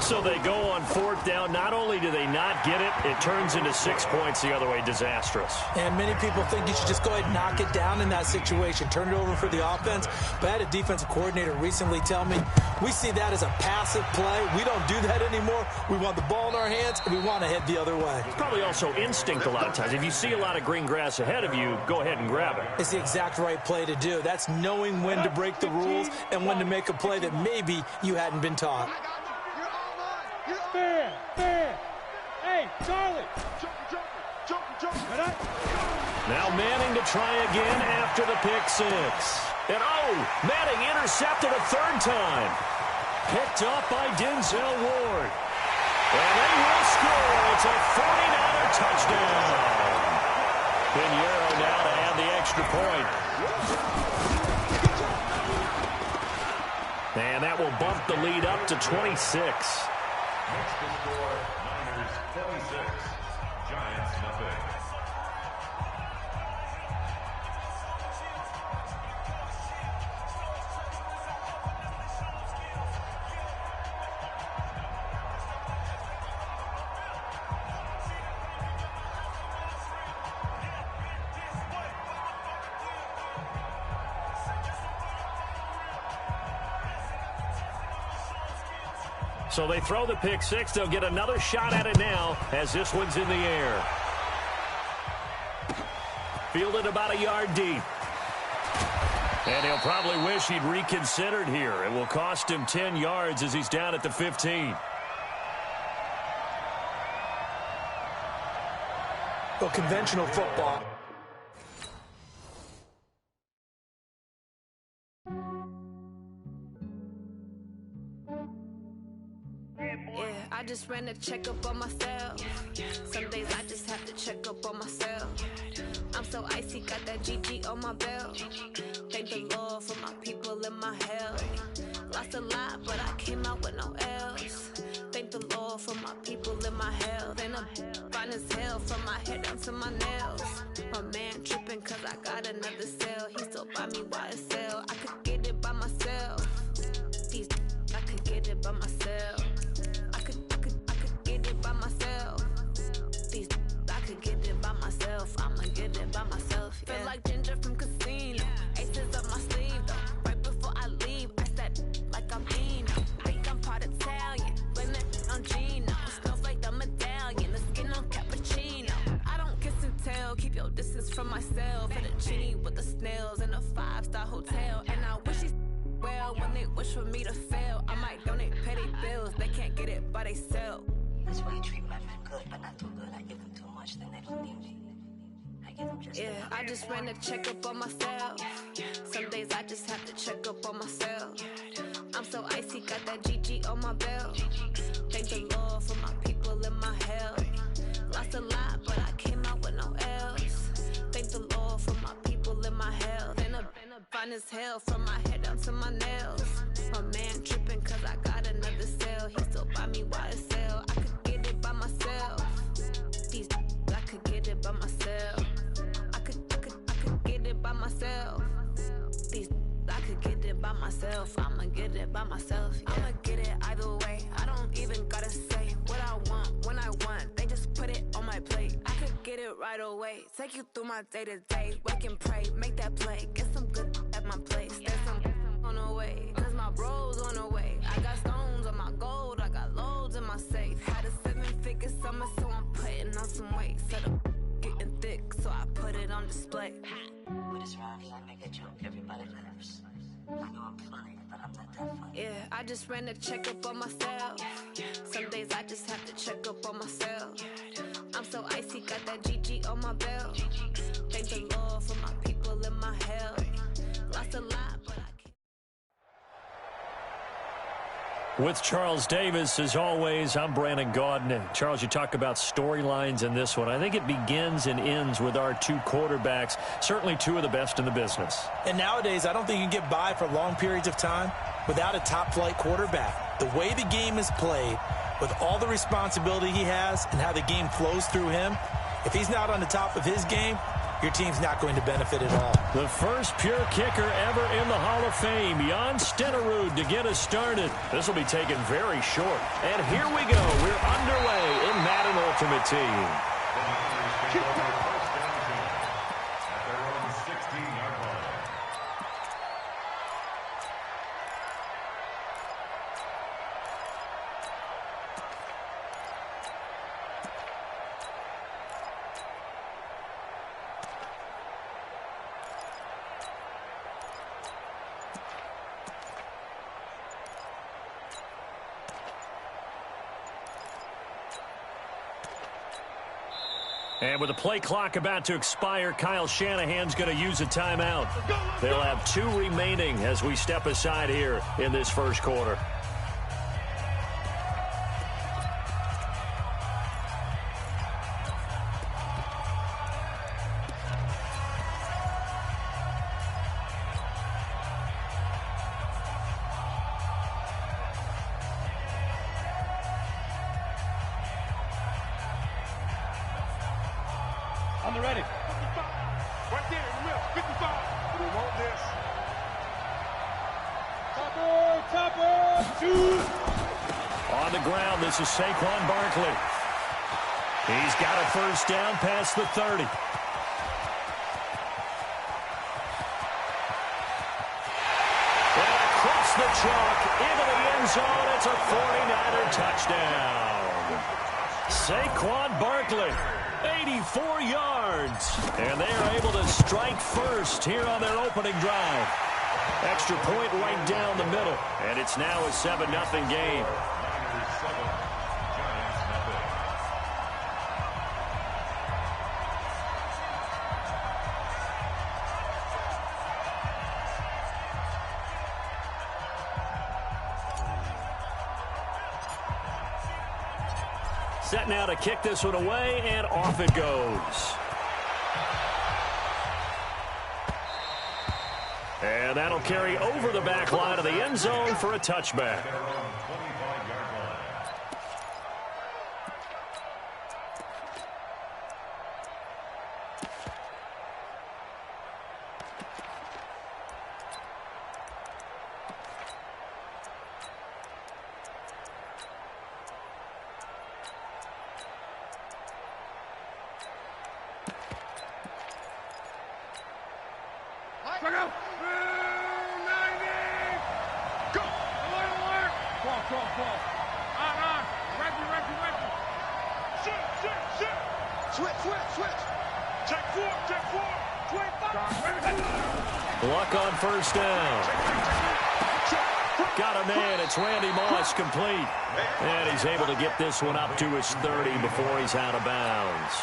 So they go on 4th down. Not only do they not get it, it turns into 6 points the other way. Disastrous. And many people think you should just go ahead and knock it down in that situation. Turn it over for the offense. But I had a defensive coordinator recently tell me, we see that as a passive play. We don't do that anymore. We want the ball in our hands, and we want to head the other way. It's probably also instinct a lot of times. If you see a lot of green grass ahead of you, go ahead and grab it. It's the exact right play to do. That's knowing when to break the rules and when to make a play that maybe you hadn't been taught. Fair. Hey, Charlie. Now Manning to try again after the pick 6. And Manning intercepted a 3rd time. Picked off by Denzel Ward. And they will score. It's a 49er touchdown. Pinheiro now to add the extra point. And that will bump the lead up to 26. Next to score, Niners 26, Giants nothing. So they throw the pick 6. They'll get another shot at it now as this one's in the air. Fielded about a yard deep. And he'll probably wish he'd reconsidered here. It will cost him 10 yards as he's down at the 15. Well, conventional football. I just ran a checkup on myself. Some days I just have to check up on myself. I'm so icy, got that GG on my belt. Thank the Lord for my people and my health. Lost a lot, but I came out with no else. Thank the Lord for my people and my health. And I'm fine as hell from my head down to my nails. My man tripping cause I got another cell. He still buy me YSL. I could get it by myself. These I could get it by myself. By myself. These I could get it by myself. I'ma get it by myself. Yeah. Feel like Ginger from Casino. Aces up my sleeve though. Right before I leave, I said like I'm Dino. Think I'm part Italian. Blame that on Gino. Smells like the medallion. The skin on cappuccino. I don't kiss and tell. Keep your distance from myself. Fettuccine with the snails in a 5-star hotel. And I wish he's well when they wish for me to fail. I might donate petty bills. They can't get it by themselves. That's why you treat my friend good, but not too good. I give them too much, then they don't need me. I give them just enough. I just ran a checkup on myself. Some days I just have to check up on myself. I'm so icy, got that GG on my belt. Thank the Lord for my people and my health. Lost a lot, but I came out with no else. Thank the Lord for my people and my health. And I'm fine as hell from my head down to my nails. My man tripping cause I got another cell. He still buy me YSL. by myself. I'ma get it by myself. I'ma get it either way. I don't even gotta say what I want when I want. They just put it on my plate. I could get it right away. Take you through my day-to-day. Wake and pray, make that play. Get some good at my place. There's some on the way, cause my bro's on the way. I got stones on my gold, I got loads in my safe. Had a 7-figure summer, so I'm putting on some weight. Set up getting thick, so I put it on display. With this round here, I make a joke, everybody laughs. I know I'm funny, but I'm not that funny. Yeah, I just ran a checkup on myself. Some days I just have to check up on myself. I'm so icy, got that GG on my belt. Thank the Lord for my people in my health. Lost a lot, but I can't. With Charles Davis, as always, I'm Brandon Gaudin. Charles, you talk about storylines in this one. I think it begins and ends with our two quarterbacks, certainly two of the best in the business. And nowadays, I don't think you can get by for long periods of time without a top-flight quarterback. The way the game is played, with all the responsibility he has and how the game flows through him, if he's not on the top of his game, your team's not going to benefit at all. The first pure kicker ever in the Hall of Fame, Jan Stenerud, to get us started. This will be taken very short. And here we go. We're underway in Madden Ultimate Team. At their own 16-yard line. And with the play clock about to expire, Kyle Shanahan's going to use a timeout. They'll have 2 remaining as we step aside here in this first quarter. On the ready. 55. Right there in the middle. 55. We want this. Topper, shoot. On the ground, this is Saquon Barkley. He's got a first down past the 30. And across the chalk, into the end zone, it's a 49er touchdown. Saquon Barkley, 84 yards. And they are able to strike first here on their opening drive. Extra point right down the middle. And it's now a 7-0 game. Niners 7, Giants nothing. Set now to kick this one away, and off it goes. And that'll carry over the back line of the end zone for a touchback. Their own 25-yard line. Check out. 90. Go. Alert. Ball. On. Ready. Shit. Switch. Check four. 25. Luck on first down. Got a man. It's Randy Moss, complete. And he's able to get this one up to his 30 before he's out of bounds.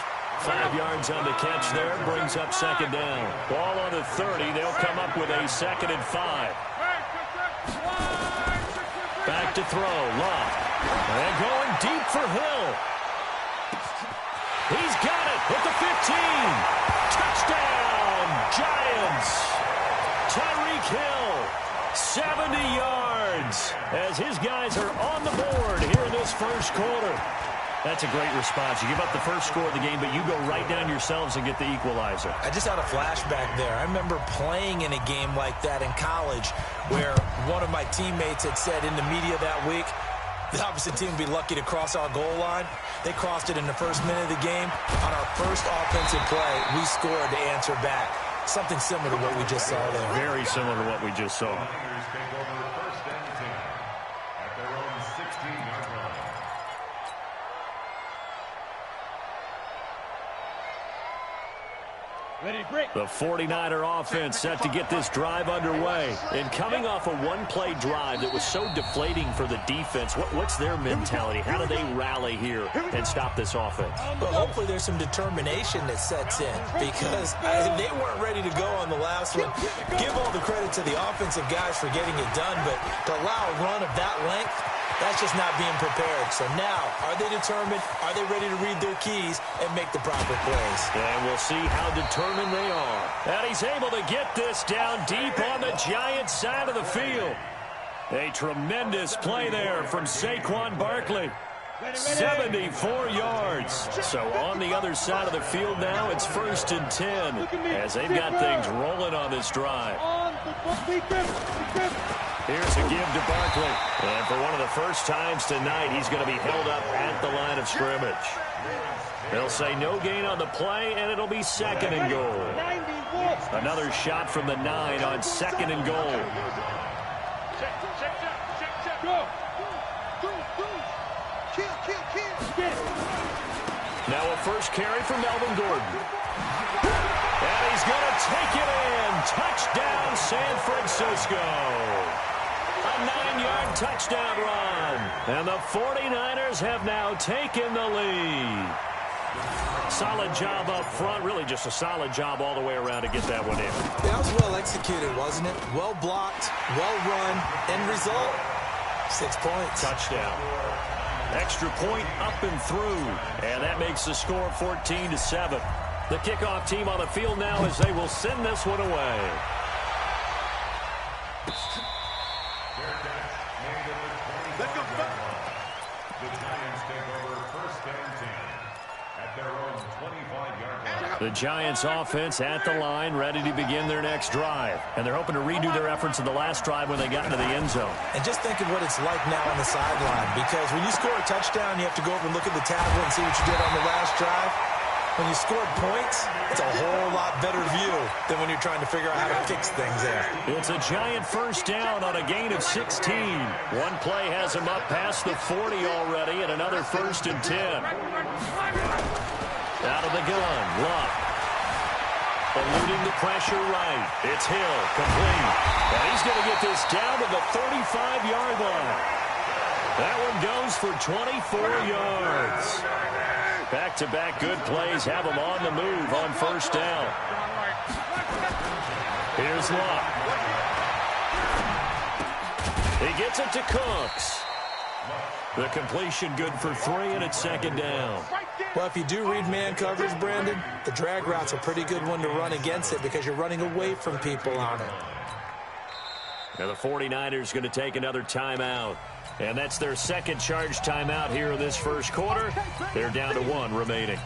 5 yards on the catch there, brings up second down. Ball on the 30, they'll come up with a 2nd and 5. Back to throw, Love. And going deep for Hill. He's got it at the 15. Touchdown, Giants. Tyreek Hill, 70 yards, as his guys are on the board here in this first quarter. That's a great response. You give up the first score of the game, but you go right down yourselves and get the equalizer. I just had a flashback there. I remember playing in a game like that in college where one of my teammates had said in the media that week, the opposite team would be lucky to cross our goal line. They crossed it in the first minute of the game. On our first offensive play, we scored to answer back. Something similar to what we just saw there. Very similar to what we just saw. Take over first and 10 at their own 16-yard line. Ready to break. The 49er offense set to get this drive underway. And coming off a one-play drive that was so deflating for the defense, what's their mentality? How do they rally here and stop this offense? Well, hopefully there's some determination that sets in because they weren't ready to go on the last one. Give all the credit to the offensive guys for getting it done, but to allow a run of that length, that's just not being prepared. So now, are they determined? Are they ready to read their keys and make the proper plays? And we'll see how determined they are. And he's able to get this down deep on the Giants side of the field. A tremendous play there from Saquon Barkley. 74 yards. So on the other side of the field now, it's 1st and 10 as they've got things rolling on this drive. Here's a give to Barkley. And for one of the first times tonight, he's going to be held up at the line of scrimmage. They'll say no gain on the play, and it'll be 2nd and goal. Another shot from the 9 on 2nd and goal. Now a first carry from Melvin Gordon. And he's going to take it in. Touchdown, San Francisco. A 9-yard touchdown run. And the 49ers have now taken the lead. Solid job up front. Really just a solid job all the way around to get that one in. That was well executed, wasn't it? Well blocked, well run. End result, 6 points. Touchdown. Extra point up and through. And that makes the score 14-7. The kickoff team on the field now as they will send this one away. Let's go. The Giants take over first and 10 at their own 25-yard line. The Giants offense at the line, ready to begin their next drive. And they're hoping to redo their efforts in the last drive when they got into the end zone. And just think of what it's like now on the sideline, because when you score a touchdown, you have to go over and look at the tablet and see what you did on the last drive. When you scored points, it's a whole lot better view than when you're trying to figure out how to fix things there. It's a Giant first down on a gain of 16. One play has him up past the 40 already, and another 1st and 10. Out of the gun, Luck. Eluding the pressure right. It's Hill, complete. And he's going to get this down to the 35-yard line. That one goes for 24 yards. Back-to-back good plays have him on the move on first down. Here's Luck. He gets it to Cooks. The completion good for 3, and it's 2nd down. Well, if you do read man coverage, Brandon, the drag route's a pretty good one to run against it because you're running away from people on it. Now the 49ers going to take another timeout. And that's their second charge timeout here in this first quarter. They're down to 1 remaining.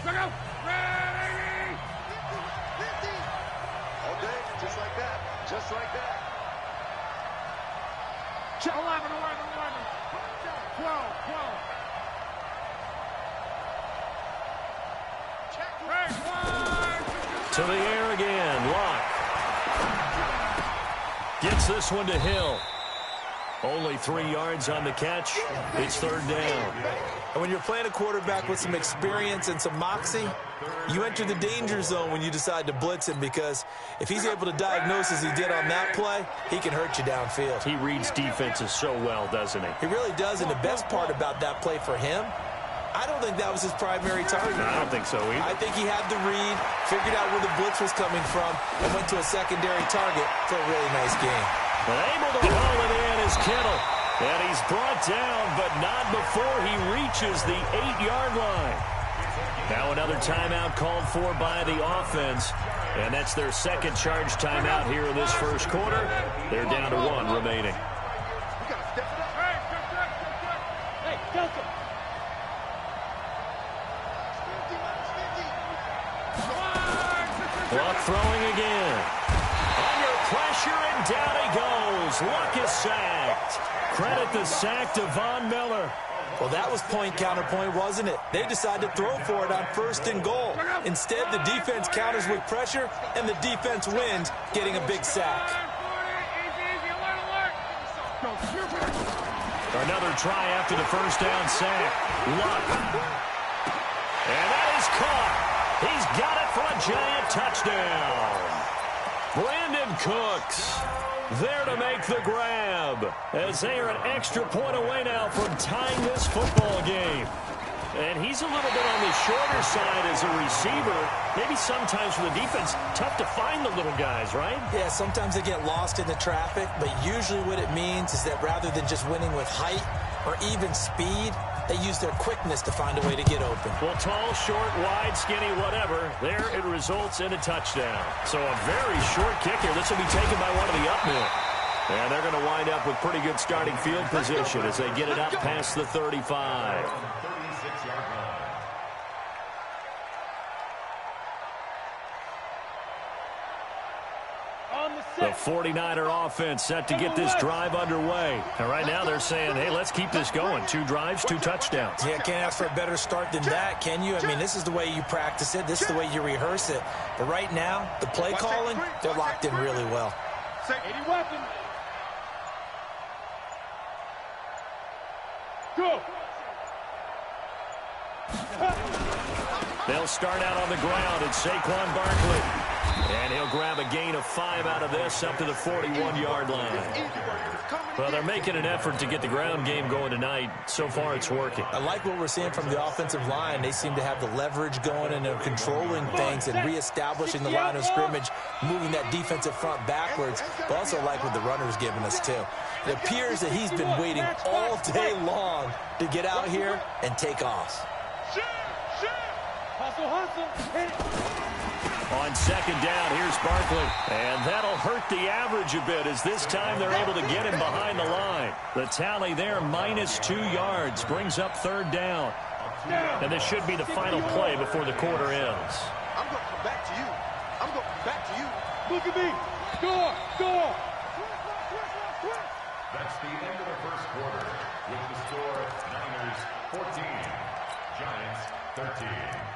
Look out! Ready! Okay, just like that. Just like that. 11, 12. To the air again. Luck. Gets this one to Hill. Only 3 yards on the catch. It's 3rd down. And when you're playing a quarterback with some experience and some moxie, you enter the danger zone when you decide to blitz him, because if he's able to diagnose as he did on that play, he can hurt you downfield. He reads defenses so well, doesn't he? He really does, and the best part about that play for him, I don't think that was his primary target. I don't think so either. I think he had the read, figured out where the blitz was coming from, and went to a secondary target for a really nice game. But able to haul it in is Kittle. And he's brought down, but not before he reaches the 8-yard line. Now another timeout called for by the offense. And that's their second charge timeout here in this first quarter. They're down to 1 remaining. Hey, Delta. Luck throwing again. Under pressure, and down he goes. Luck is sacked. Credit the sack to Von Miller. Well, that was point counterpoint, wasn't it? They decided to throw for it on 1st and goal. Instead, the defense counters with pressure, and the defense wins, getting a big sack. Another try after the first down sack. Luck. And that is caught. He's got it for a giant touchdown. Brandon Cooks there to make the grab, as they are an extra point away now from tying this football game. And he's a little bit on the shorter side as a receiver. Maybe sometimes for the defense, tough to find the little guys, right? Yeah, sometimes they get lost in the traffic, but usually what it means is that rather than just winning with height or even speed, they use their quickness to find a way to get open. Well, tall, short, wide, skinny, whatever, there it results in a touchdown. So a very short kick here. This will be taken by one of the up men. And they're going to wind up with pretty good starting field position as they get it up past the 35. The 49er offense set to get this drive underway. And right now they're saying, hey, let's keep this going. 2 drives, 2 touchdowns. Yeah, can't ask for a better start than that, can you? I mean, this is the way you practice it. This is the way you rehearse it. But right now, the play calling, they're locked in really well. 80 weapon. Go. They'll start out on the ground, and Saquon Barkley. And he'll grab a gain of 5 out of this up to the 41-yard line. Well, they're making an effort to get the ground game going tonight. So far, it's working. I like what we're seeing from the offensive line. They seem to have the leverage going, and they're controlling things and reestablishing the line of scrimmage, moving that defensive front backwards. But also like what the runner's giving us, too. It appears that he's been waiting all day long to get out here and take off. Hustle, hustle. Hit it. On second down, here's Barkley. And that'll hurt the average a bit as this time they're able to get him behind the line. The tally there, -2 yards, brings up 3rd down. And this should be the final play before the quarter ends. I'm going to come back to you. I'm going to come back to you. Look at me. Score, score. That's the end of the first quarter with the score Niners 14, Giants 13.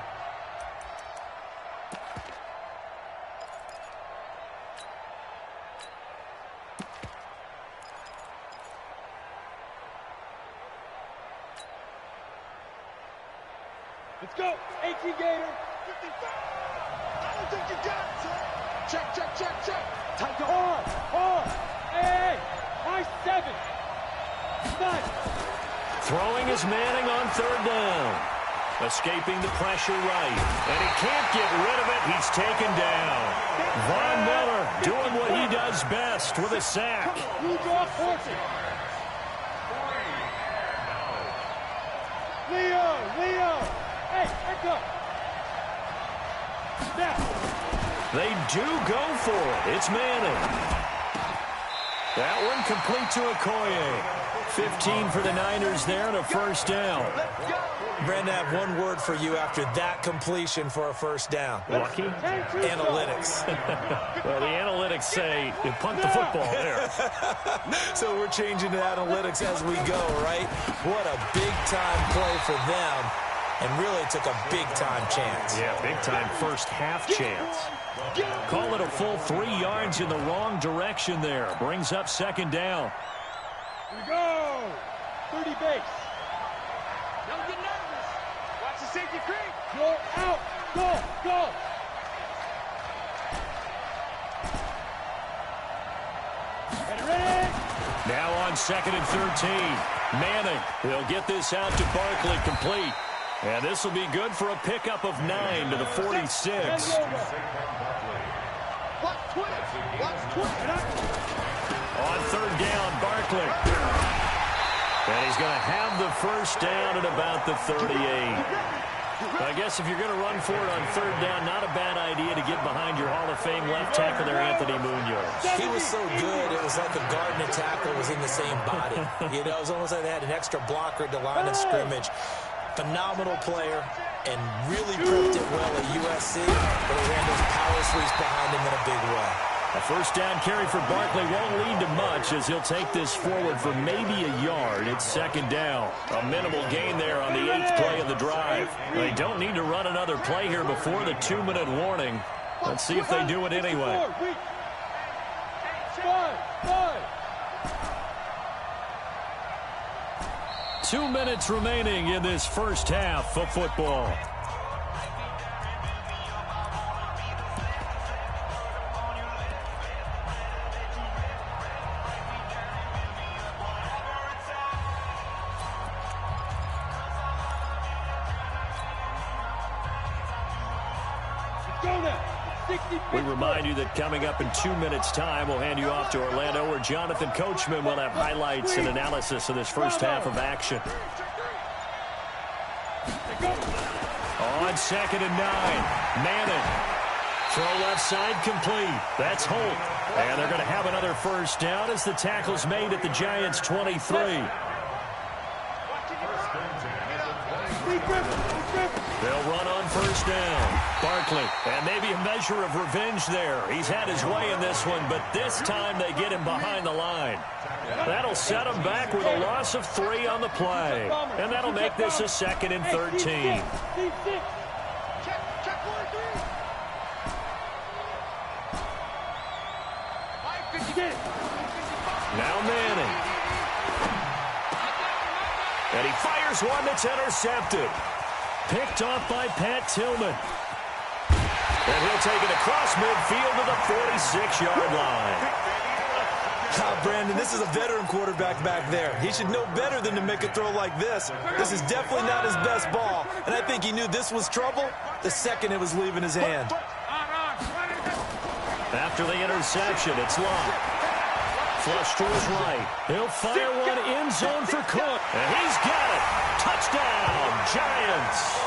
Let's go. 18 Gator. 55. I don't think you got it, son. Check, check, check, check. Tight hard, hard. Hey, high 7. 9. Throwing is Manning on 3rd down. Escaping the pressure right. And he can't get rid of it. He's taken down. Von Miller doing what he does best with a sack. You draw fortune. Leo. Hey, back up. Snap. They do go for it. It's Manning. That one complete to Okoye. 15 for the Niners there and a 1st down. Brandon, I have one word for you after that completion for a 1st down. Lucky? Analytics. Well, the analytics say you punt the football there. So we're changing to analytics as we go, right? What a big-time play for them, and really took a big-time chance. Yeah, big-time first half chance. Call it a full 3 yards in the wrong direction there. Brings up 2nd down. Here we go. 30 base. Don't get nervous. Watch the safety creep. Go out. Go. Ready. Now on 2nd and 13. Manning, he'll get this out to Barkley, complete. And this will be good for a pickup of 9 to the 46. Watch 20. Watch 20. On 3rd down, Barkley. And he's going to have the 1st down at about the 38. I guess if you're going to run for it on third down, not a bad idea to get behind your Hall of Fame left tackle there, Anthony Munoz. He was so good, it was like a guard and a tackle was in the same body. You know, it was almost like they had an extra blocker at the line of scrimmage. Phenomenal player and really proved it well at USC, but he ran those power sweeps behind him in a big way. A first down carry for Barkley won't lead to much as he'll take this forward for maybe a yard. It's second down. A minimal gain there on the 8th play of the drive. They don't need to run another play here before the 2-minute warning. Let's see if they do it anyway. 2 minutes remaining in this first half of football. We remind you that coming up in 2 minutes' time, we'll hand you off to Orlando, where Jonathan Coachman will have highlights and analysis of this first half of action. On 2nd and 9, Manning. Throw left side complete. That's Holt. And they're going to have another first down as the tackle's made at the Giants' 23. They'll run on first down. Barkley, and maybe a measure of revenge there. He's had his way in this one, but this time they get him behind the line. That'll set him back with a loss of 3 on the play. And that'll make this a 2nd and 13. Now Manning. And he fires one that's intercepted. Picked off by Pat Tillman. And he'll take it across midfield to the 46-yard line. Brandon, this is a veteran quarterback back there. He should know better than to make a throw like this. This is definitely not his best ball. And I think he knew this was trouble the second it was leaving his hand. After the interception, it's Locke. Flush to his right. He'll fire one end zone for Cook. And he's got it. Touchdown, Giants.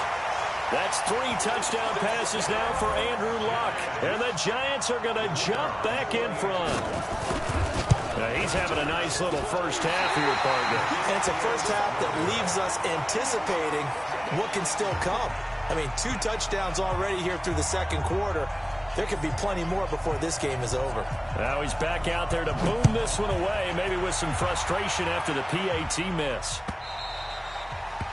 That's 3 touchdown passes now for Andrew Luck. And the Giants are going to jump back in front. Now he's having a nice little first half here, partner. And it's a first half that leaves us anticipating what can still come. I mean, 2 touchdowns already here through the second quarter. There could be plenty more before this game is over. Now he's back out there to boom this one away, maybe with some frustration after the PAT miss.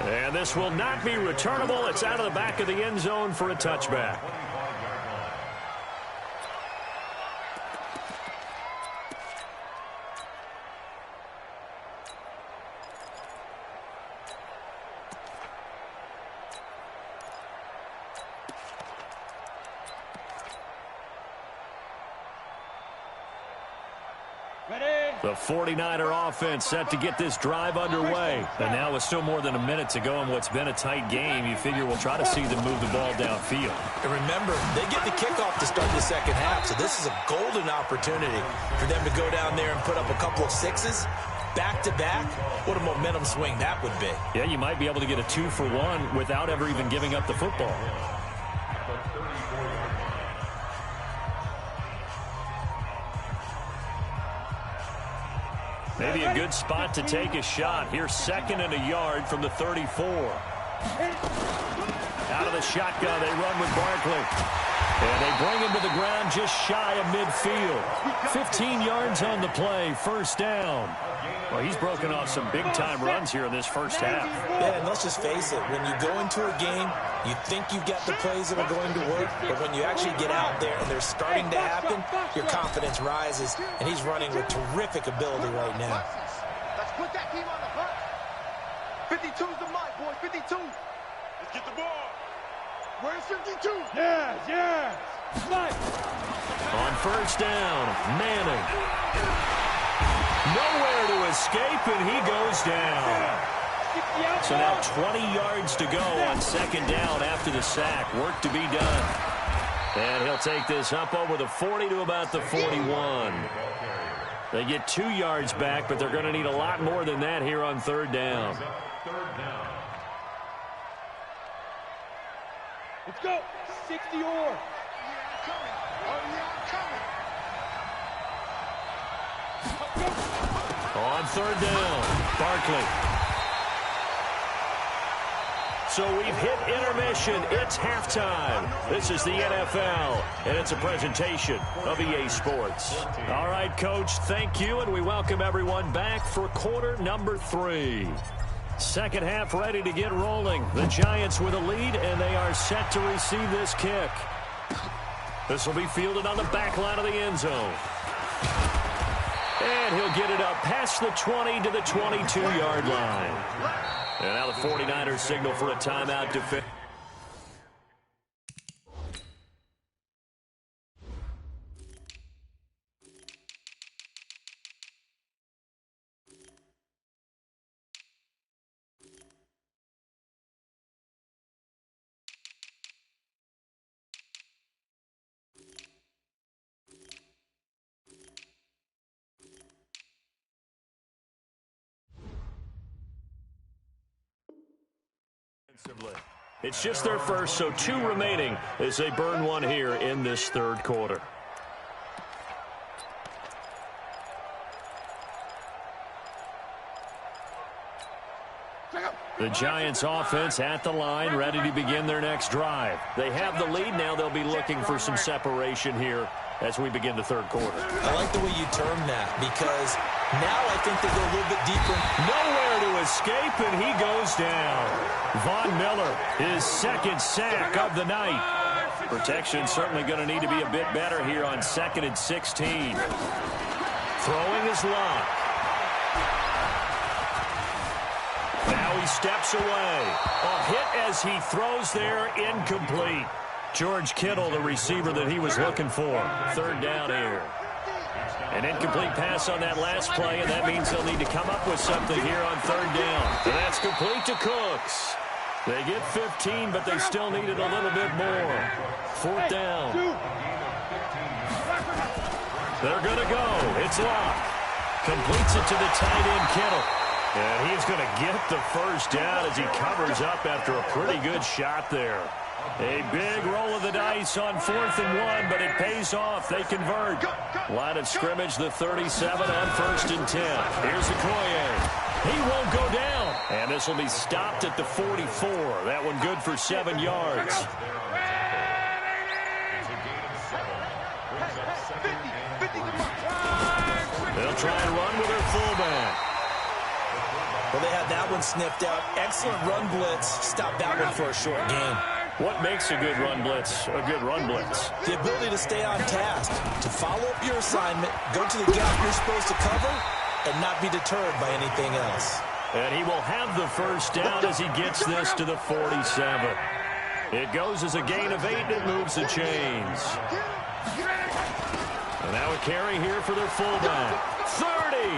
And this will not be returnable. It's out of the back of the end zone for a touchback. The 49er offense set to get this drive underway. And now with still more than a minute to go in what's been a tight game, you figure we'll try to see them move the ball downfield. And remember, they get the kickoff to start the second half, so this is a golden opportunity for them to go down there and put up a couple of 6s back-to-back. What a momentum swing that would be. Yeah, you might be able to get a 2-for-1 without ever even giving up the football. Maybe a good spot to take a shot. Here's 2nd and a yard from the 34. Out of the shotgun, they run with Barkley. And they bring him to the ground just shy of midfield. 15 yards on the play, first down. Well, he's broken off some big-time runs here in this first half. Yeah, and let's just face it. When you go into a game, you think you've got the plays that are going to work, but when you actually get out there and they're starting to happen, your confidence rises, and he's running with terrific ability right now. Let's put that team on the hunt. 52's the mic, boys. 52. Let's get the ball. Where's 52? Yeah. Mike. On first down, Manning. Nowhere to escape, and he goes down. So now 20 yards to go on second down after the sack. Work to be done. And he'll take this up over the 40 to about the 41. They get 2 yards back, but they're going to need a lot more than that here on third down. Let's go. 60 or. On third down, Barkley. So we've hit intermission. It's halftime. This is the NFL, and it's a presentation of EA Sports. All right, Coach, thank you, and we welcome everyone back for quarter number 3. Second half ready to get rolling. The Giants with a lead, and they are set to receive this kick. This will be fielded on the back line of the end zone. And he'll get it up past the 20 to the 22-yard line. And now the 49ers signal for a timeout defense. It's just their first, so 2 remaining as they burn one here in this third quarter. The Giants offense at the line, ready to begin their next drive. They have the lead now. They'll be looking for some separation here as we begin the third quarter. I like the way you term that, because now I think they go a little bit deeper. Nowhere to escape, and he goes down. Von Miller, his second sack of the night. Protection certainly going to need to be a bit better here on 2nd and 16. Throwing his lock. Now he steps away. A hit as he throws there, incomplete. George Kittle, the receiver that he was looking for. Third down here. An incomplete pass on that last play, and that means they'll need to come up with something here on third down. And that's complete to Cooks. They get 15, but they still needed a little bit more. Fourth down. They're going to go. It's Locke. Completes it to the tight end, Kittle. And he's going to get the first down as he covers up after a pretty good shot there. A big roll of the dice on 4th and 1, but it pays off. They convert. Line of scrimmage, the 37 on 1st and 10. Here's Okoye. He won't go down. And this will be stopped at the 44. That one good for 7 yards. They'll try and run with their fullback. Well, they had that one sniffed out. Excellent run blitz. Stop that one for a short gain. What makes a good run blitz a good run blitz? The ability to stay on task, to follow up your assignment, go to the gap you're supposed to cover, and not be deterred by anything else. And he will have the first down as he gets this to the 47. It goes as a gain of 8, and it moves the chains. And now a carry here for their fullback. 30,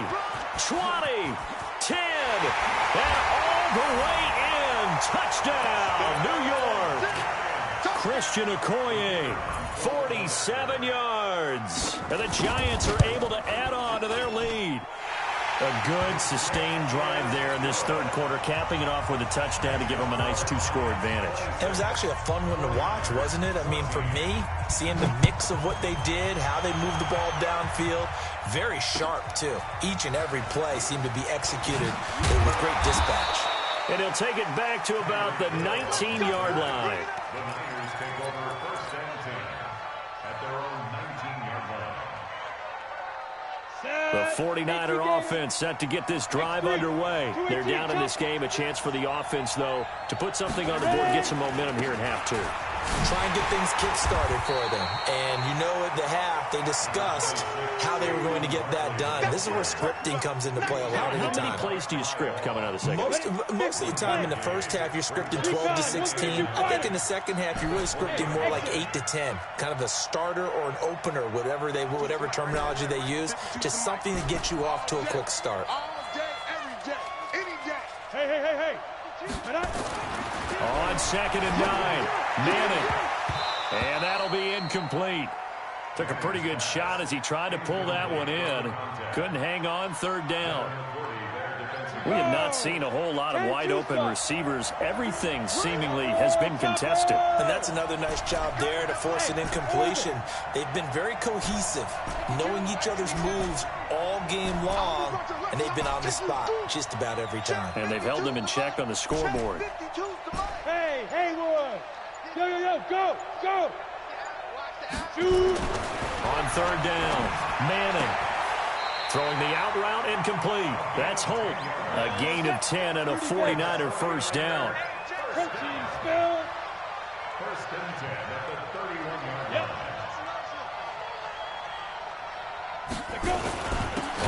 20, 10, and all the way in. Touchdown, New York. Christian Okoye, 47 yards. And the Giants are able to add on to their lead. A good, sustained drive there in this third quarter, capping it off with a touchdown to give them a nice 2-score advantage. It was actually a fun one to watch, wasn't it? I mean, for me, seeing the mix of what they did, how they moved the ball downfield, very sharp, too. Each and every play seemed to be executed with great dispatch. And he'll take it back to about the 19-yard line. The Niners take over 1st and 10 at their own 19-yard line. The 49er offense set to get this drive underway. They're down in this game. A chance for the offense, though, to put something on the board and get some momentum here in half 2. Try and get things kick-started for them. And you know at the half, they discussed how they were going to get that done. This is where scripting comes into play a lot of the time. How many plays do you script coming out of the second half? Most of the time in the first half, you're scripting 12 to 16. I think in the second half, you're really scripting more like 8 to 10. Kind of a starter or an opener, whatever terminology they use. Just something to get you off to a quick start. All day, every day, any day. Hey. On 2nd and 9, Manning. And that'll be incomplete. Took a pretty good shot as he tried to pull that one in. Couldn't hang on 3rd down. We have not seen a whole lot of wide-open receivers. Everything seemingly has been contested. And that's another nice job there to force an incompletion. They've been very cohesive, knowing each other's moves all game long, and they've been on the spot just about every time. And they've held them in check on the scoreboard. Hey, Haywood! Yo, go! Shoot! On third down, Manning. Throwing the out route incomplete. That's Holt. A gain of 10 and a 49er first down. First and 10 at the 31-yard line.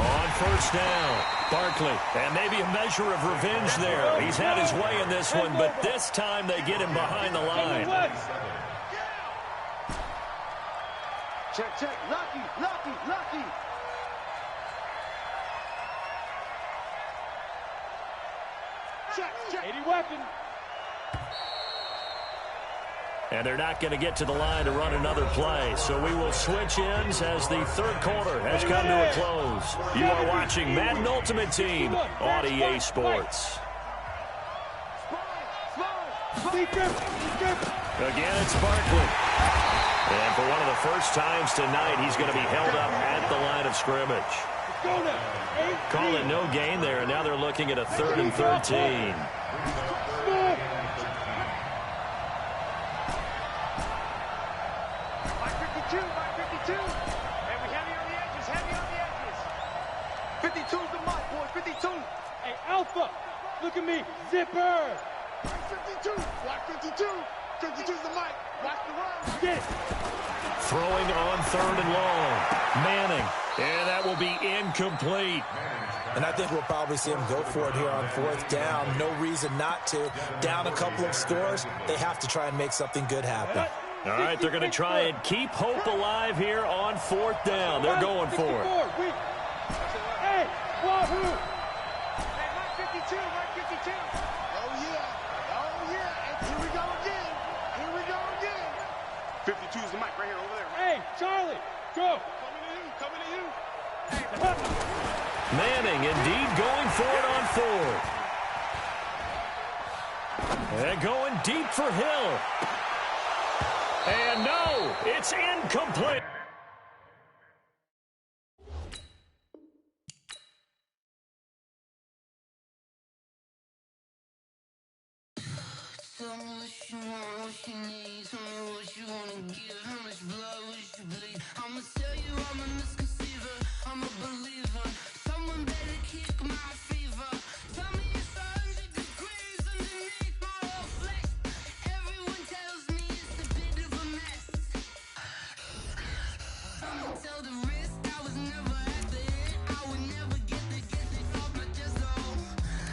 On first down, Barkley. And maybe a measure of revenge there. He's had his way in this one, but this time they get him behind the line. Check. Lucky. Check. 80 weapon. And they're not going to get to the line to run another play. So we will switch ends as the third quarter has come to a close. You are watching Madden Ultimate Team on EA Sports. Again, it's Barkley. And for one of the first times tonight, he's going to be held up at the line of scrimmage. Call it no gain there, and now they're looking at a 3rd and 13. Mike 52. And we heavy on the edges. 52's the mic, boy. 52. Hey, Alpha, look at me. Zipper. Mike 52. Mike 52. 52's the mic. Watch the run. Get it. Throwing on 3rd and long. Manning. And that will be incomplete. And I think we'll probably see him go for it here on 4th down. No reason not to. Down a couple of scores, they have to try and make something good happen. All right, they're going to try and keep hope alive here on 4th down. They're going for it. Hey, wahoo! Hey, Mike 52. Mike 52. Oh, yeah. And here we go again. 52's the mic right here over there. Hey, Charlie, go. Coming to you. Manning indeed going for it on 4th. And going deep for Hill. And no, it's incomplete. Tell me what you want, what you need. Tell me what you wanna give. How much blood would you bleed? I'ma tell you I'm a misconceiver. I'm a believer. Someone better kick my fever. Tell me it's 100 degrees underneath my whole flesh. Everyone tells me it's a bit of a mess. I'ma tell the risk I was never at the end. I would never get it off my chest. Oh,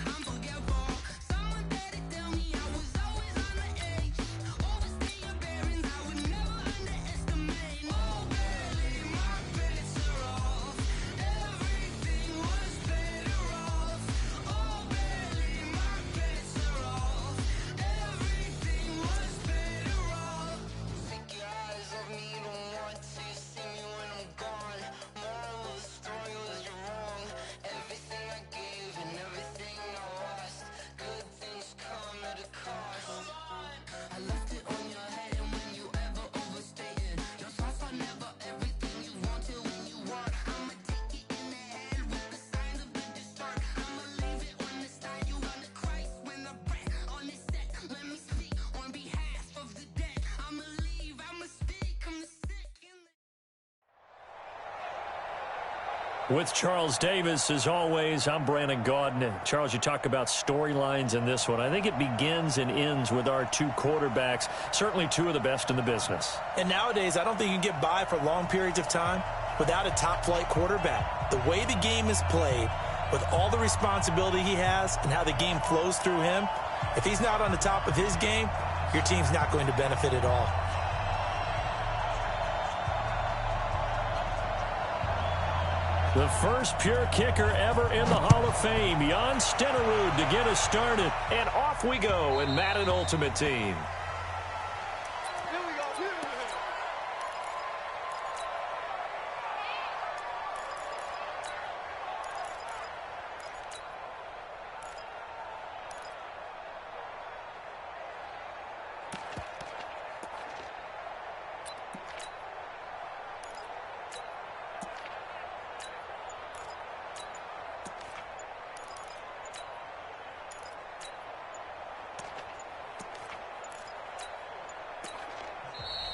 I'm forgetful. Someone better tell me I was always on the edge. Overstay your bearings. I would never underestimate. Oh, barely my bets are off. Everything was better off. Oh, barely my bets are off. Everything was better off. Take your eyes off me, don't want to see me when I'm gone. Moral of the story was you're wrong. Everything I gave and everything I lost. Good things come at a cost. I left it on your head, and when you ever overstated, your thoughts are never everything you wanted when you want. I'ma take it in the head with the signs of the distort. I'ma leave it on the side. You wanna Christ when the breath on this set. Let me speak on behalf of the dead. I'ma leave, I'ma speak. I'm the sick in the With Charles Davis, as always, I'm Brandon Gaudin. Charles, you talk about storylines in this one. I think it begins and ends with our 2 quarterbacks, certainly 2 of the best in the business. And nowadays, I don't think you can get by for long periods of time without a top-flight quarterback. The way the game is played, with all the responsibility he has and how the game flows through him, if he's not on the top of his game, your team's not going to benefit at all. The first pure kicker ever in the Hall of Fame, Jan Stenerud, to get us started. And off we go in Madden Ultimate Team.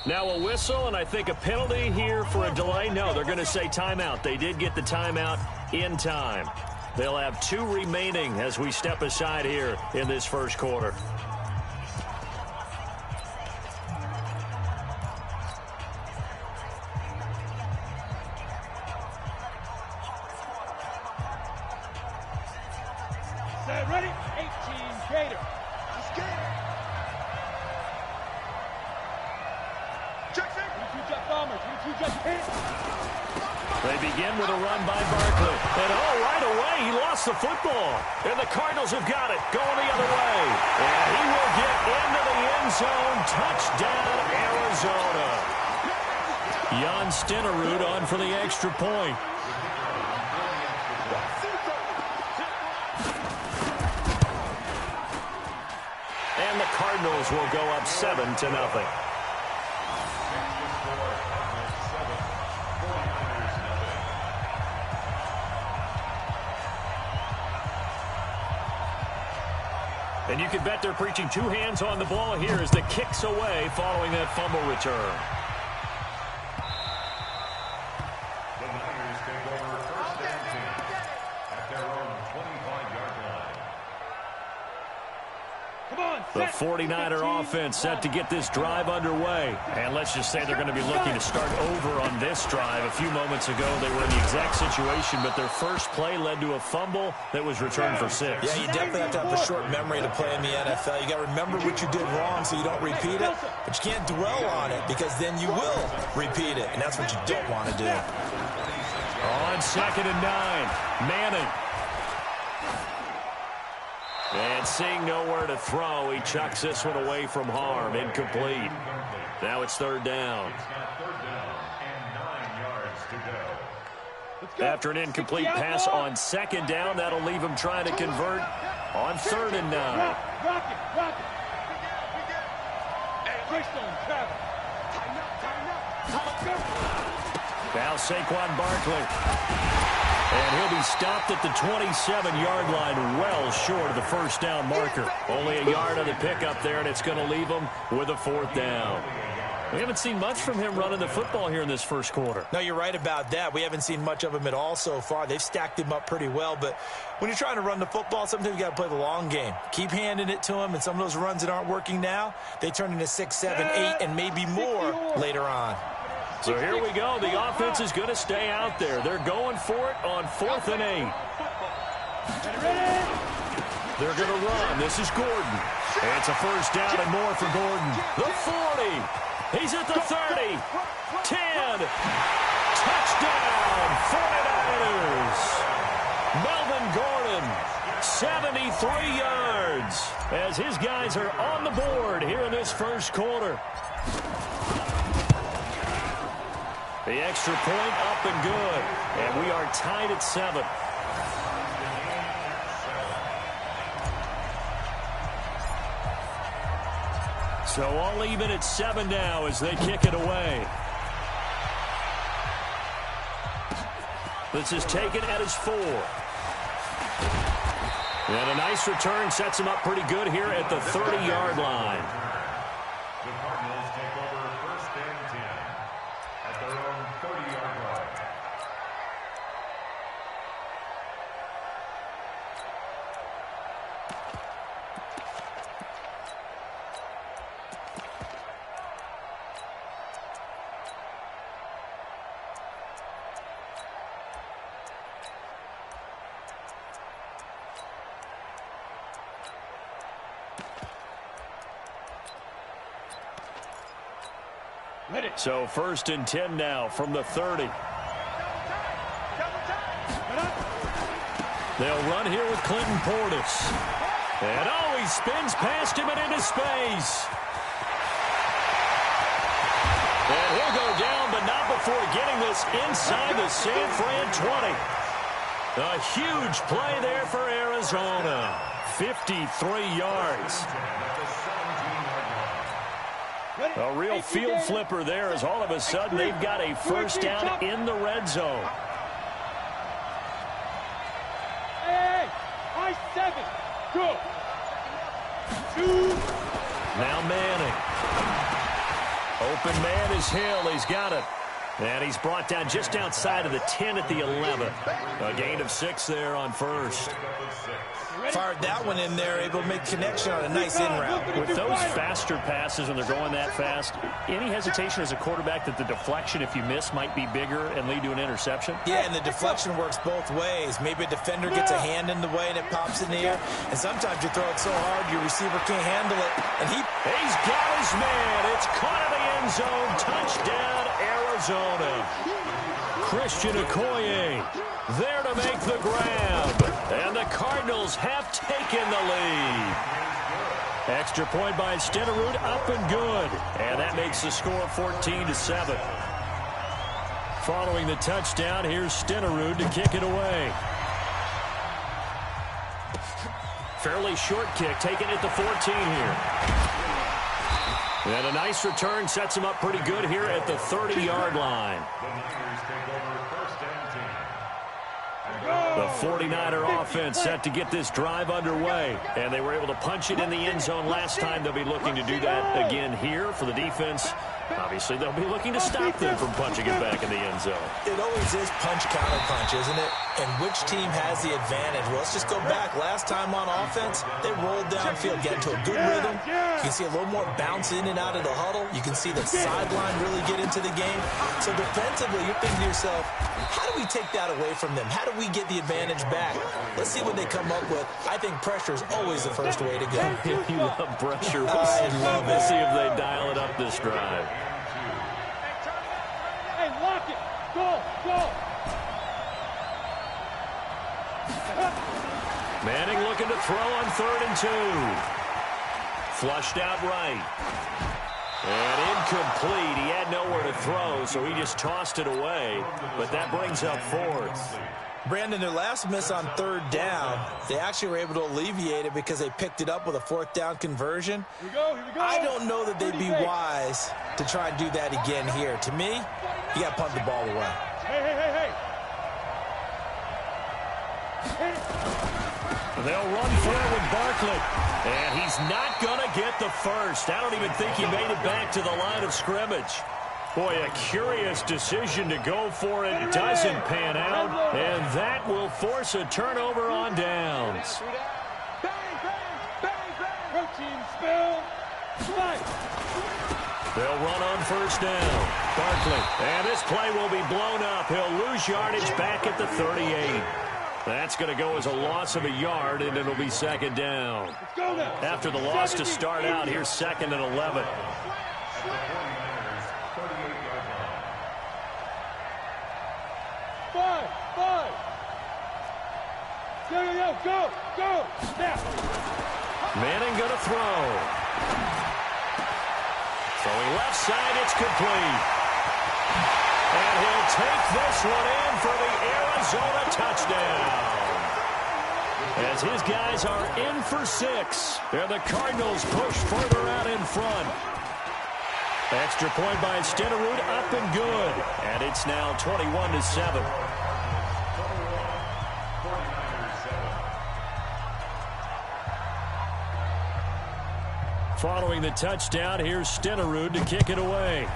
Now a whistle, and I think a penalty here for a delay. No, they're going to say timeout. They did get the timeout in time. They'll have 2 remaining as we step aside here in this first quarter. Set, ready? 18, Gator. Let's get it. Jackson. 22 Jet Bomber, 22 Jet Hit. They begin with a run by Barkley. And right away, he lost the football. And the Cardinals have got it, going the other way. And he will get into the end zone. Touchdown, Arizona. Jan Stenerud on for the extra point. And the Cardinals will go up 7-0. And you can bet they're preaching 2 hands on the ball here as the kick's away following that fumble return. The Niners take over first and 10 at their own 25-yard line. Come on, The set. 49er offense set to get this drive underway. And let's just say they're going to be looking to start over on this drive. A few moments ago, they were in the exact situation, but their first play led to a fumble that was returned for 6. Yeah, you definitely have to have a short memory to play in the NFL. You got to remember what you did wrong so you don't repeat it, but you can't dwell on it because then you will repeat it, and that's what you don't want to do. On 2nd and 9, Manning. And seeing nowhere to throw, he chucks this one away from harm. Incomplete. Now it's 3rd down. It's now 3rd down and 9 yards to go. After an incomplete pass on 2nd down, that'll leave him trying to convert on 3rd and 9. Rock it, rock it. Greystone, travel. Now Saquon Barkley. And he'll be stopped at the 27-yard line, well short of the first down marker. Only a yard on the pickup there, and it's going to leave him with a 4th down. We haven't seen much from him running the football here in this first quarter. No, you're right about that. We haven't seen much of him at all so far. They've stacked him up pretty well, but when you're trying to run the football, sometimes you got to play the long game. Keep handing it to him, and some of those runs that aren't working now, they turn into 6, 7, 8, and maybe more later on. So here we go. The offense is going to stay out there. They're going for it on 4th and 8. They're going to run. This is Gordon. It's a first down and more for Gordon. The 40. He's at the 30. 10. Touchdown, 49ers. Melvin Gordon, 73 yards, as his guys are on the board here in this first quarter. The extra point up and good. And we are tied at 7. So all even at 7 now as they kick it away. This is taken at his 4. And a nice return sets him up pretty good here at the 30-yard line. The Cardinals take over first and 10 at their own 30-yard line. So 1st and 10 now from the 30. They'll run here with Clinton Portis. And he spins past him and into space. And he'll go down, but not before getting this inside the San Fran 20. A huge play there for Arizona. 53 yards. A real field flipper there as all of a sudden they've got a first down in the red zone. Hey, I-7, go. 2. Now Manning. Open man is Hill. He's got it. And he's brought down just outside of the 10 at the 11. A gain of 6 there on first. Fired that one in there, able to make connection on a nice in route. With those faster passes when they're going that fast, any hesitation as a quarterback that the deflection, if you miss, might be bigger and lead to an interception? Yeah, and the deflection works both ways. Maybe a defender gets a hand in the way and it pops in the air. And sometimes you throw it so hard your receiver can't handle it. And he's got his man. It's caught in the end zone. Touchdown, Arizona. Christian Okoye there to make the grab. And the Cardinals have taken the lead. Extra point by Stenerud, up and good. And that makes the score 14-7. Following the touchdown, here's Stenerud to kick it away. Fairly short kick, taken at the 14 here. And a nice return sets him up pretty good here at the 30-yard line. The 49er offense set to get this drive underway. And they were able to punch it in the end zone last time. They'll be looking to do that again here for the defense. Obviously, they'll be looking to stop them from punching it back in the end zone. It always is punch-counter-punch, isn't it? And which team has the advantage? Well, let's just go back. Last time on offense, they rolled downfield, get into a good rhythm. You can see a little more bounce in and out of the huddle. You can see the sideline really get into the game. So defensively, you're thinking to yourself, how do we take that away from them? How do we get the advantage back? Let's see what they come up with. I think pressure is always the first way to go. You love pressure. I love it. We'll see if they dial it up this drive. Hey, lock it. Go, go. Manning looking to throw on 3rd and 2. Flushed out right. And incomplete. He had nowhere to throw, so he just tossed it away. But that brings up 4th. Brandon, their last miss on 3rd down, they actually were able to alleviate it because they picked it up with a 4th down conversion. Here we go, here we go. I don't know that they'd be wise to try and do that again here. To me, you got to punt the ball away. Hey. They'll run for it with Barkley. And he's not going to get the first. I don't even think he made it back to the line of scrimmage. Boy, a curious decision to go for it. Doesn't pan out. And that will force a turnover on downs. Protein spill. They'll run on 1st down. Barkley. And this play will be blown up. He'll lose yardage back at the 38. That's going to go as a loss of a yard, and it'll be 2nd down. After the loss to start out, here's 2nd and 11. Five. Go. Snap. Manning going to throw. Throwing left side, it's complete. And he'll take this one in for the Arizona touchdown. As his guys are in for 6. And the Cardinals push further out in front. Extra point by Stenerud, up and good. And it's now 21-7. Following the touchdown, here's Stenerud to kick it away.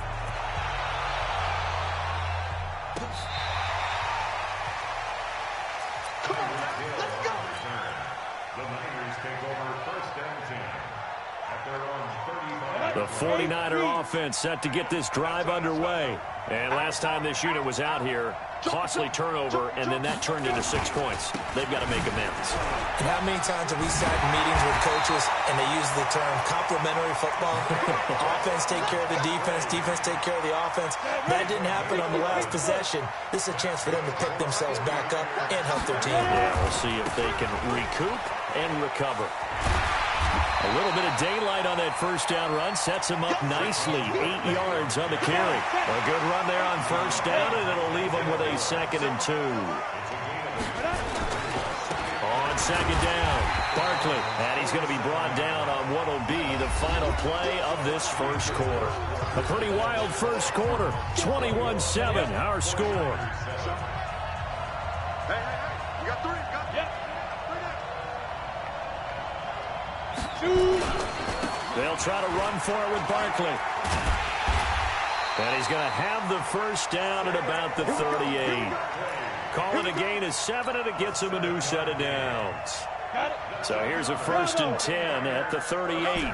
The 49er offense set to get this drive underway. And last time this unit was out here, costly turnover, and then that turned into 6 points. They've got to make amends. And how many times have we sat in meetings with coaches and they use the term complementary football? Offense take care of the defense, defense take care of the offense. That didn't happen on the last possession. This is a chance for them to pick themselves back up and help their team. Yeah, we'll see if they can recoup and recover. A little bit of daylight on that 1st down run sets him up nicely. 8 yards on the carry. A good run there on 1st down, and it'll leave him with a 2nd and 2. On 2nd down, Barkley. And he's going to be brought down on what will be the final play of this 1st quarter. A pretty wild 1st quarter. 21-7, our score. Hey, you got 3. They'll try to run for it with Barkley. And he's going to have the first down at about the 38. Call it a gain of 7, and it gets him a new set of downs. So here's a 1st and 10 at the 38.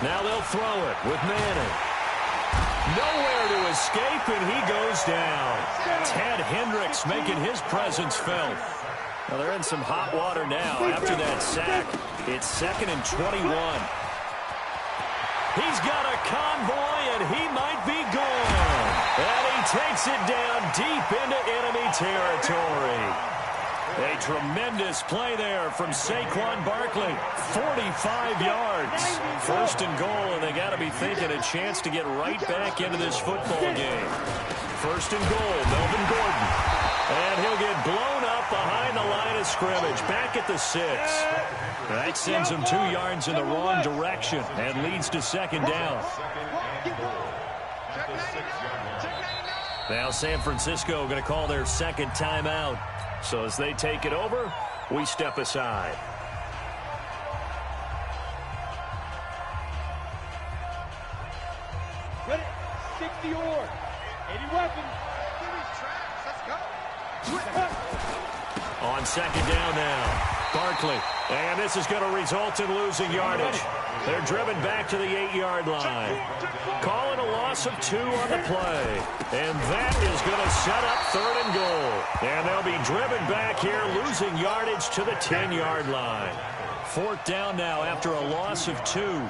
Now they'll throw it with Manning. Nowhere to escape, and he goes down. Ted Hendricks making his presence felt. Well, they're in some hot water now after that sack. It's 2nd and 21. He's got a convoy, and he might be gone. And he takes it down deep into enemy territory. A tremendous play there from Saquon Barkley. 45 yards. 1st and goal, and they got to be thinking a chance to get right back into this football game. 1st and goal, Melvin Gordon. And he'll get blown up behind the line of scrimmage, back at the 6. That sends him 2 yards in the wrong direction and leads to 2nd down. Now San Francisco going to call their 2nd timeout. So as they take it over, we step aside. Ready? 60 or 80 weapons. On 2nd down now, Barkley. And this is going to result in losing yardage. They're driven back to the 8-yard line. Calling a loss of 2 on the play. And that is going to set up 3rd and goal. And they'll be driven back here, losing yardage to the 10-yard line. 4th down now after a loss of 2.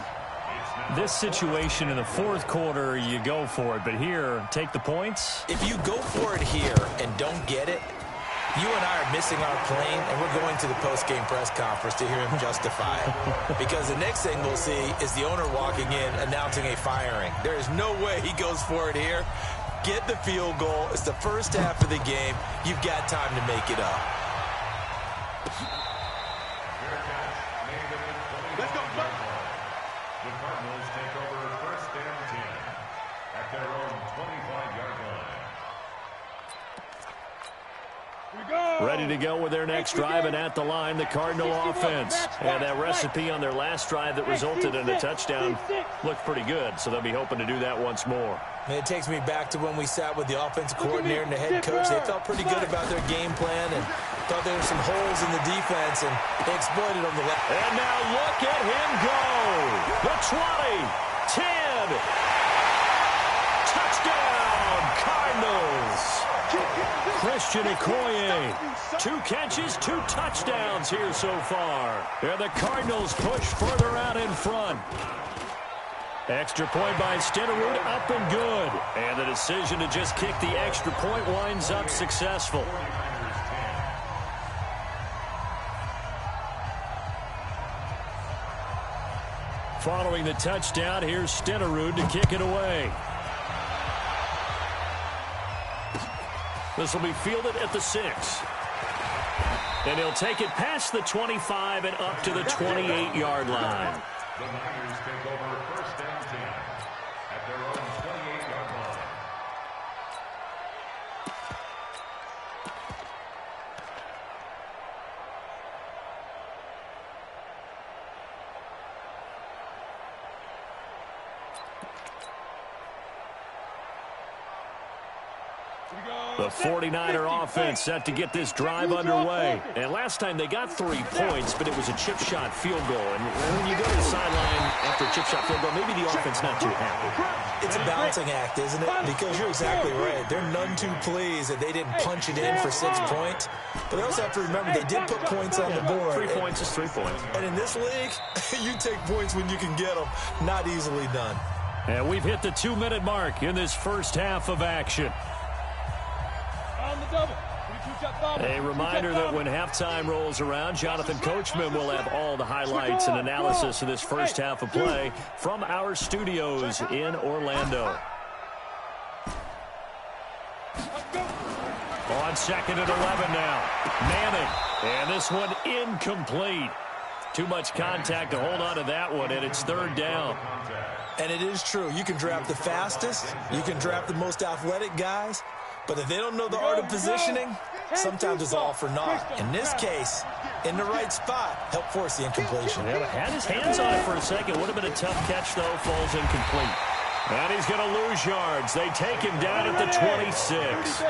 This situation in the 4th quarter, you go for it. But here, take the points. If you go for it here and don't get it, you and I are missing our plane, and we're going to the post-game press conference to hear him justify it. Because the next thing we'll see is the owner walking in announcing a firing. There is no way he goes for it here. Get the field goal. It's the first half of the game. You've got time to make it up. Let's go. The Cardinals take over 1st and 10 at their own 25-yard line. Ready to go with their next drive, and at the line, the Cardinal offense. And that recipe on their last drive that resulted in a touchdown looked pretty good, so they'll be hoping to do that once more. And it takes me back to when we sat with the offensive coordinator and the head coach. They felt pretty good about their game plan and thought there were some holes in the defense, and they exploited them. And now look at him go. The 20, 10. Touchdown, Cardinals. Christian Okoye, 2 catches, 2 touchdowns here so far. And the Cardinals push further out in front. Extra point by Stenerud, up and good. And the decision to just kick the extra point winds up successful. Following the touchdown, here's Stenerud to kick it away. This will be fielded at the 6. And he'll take it past the 25 and up to the 28-yard line. The Niners take over 1st and 10 at their own 28-yard line. The 49er offense set to get this drive underway. And last time they got 3 points, but it was a chip shot field goal. And when you go to the sideline after a chip shot field goal, maybe the offense not too happy. It's a balancing act, isn't it? Because you're exactly right. They're none too pleased that they didn't punch it in for 6 points. But they also have to remember they did put points on the board. 3 points is 3 points. And in this league, you take points when you can get them. Not easily done. And we've hit the 2-minute mark in this first half of action. A reminder that when halftime rolls around, Jonathan Coachman will have all the highlights and analysis of this first half of play from our studios in Orlando. On 2nd and 11 now. Manning. And this one incomplete. Too much contact to hold on to that one, and it's 3rd down. And it is true. You can draft the fastest. You can draft the most athletic guys. But if they don't know the art of positioning, sometimes it's all for naught. In this case, in the right spot, help force the incompletion. Yeah, had his hands on it for a second. Would have been a tough catch, though. Falls incomplete. And he's going to lose yards. They take him down at the 26.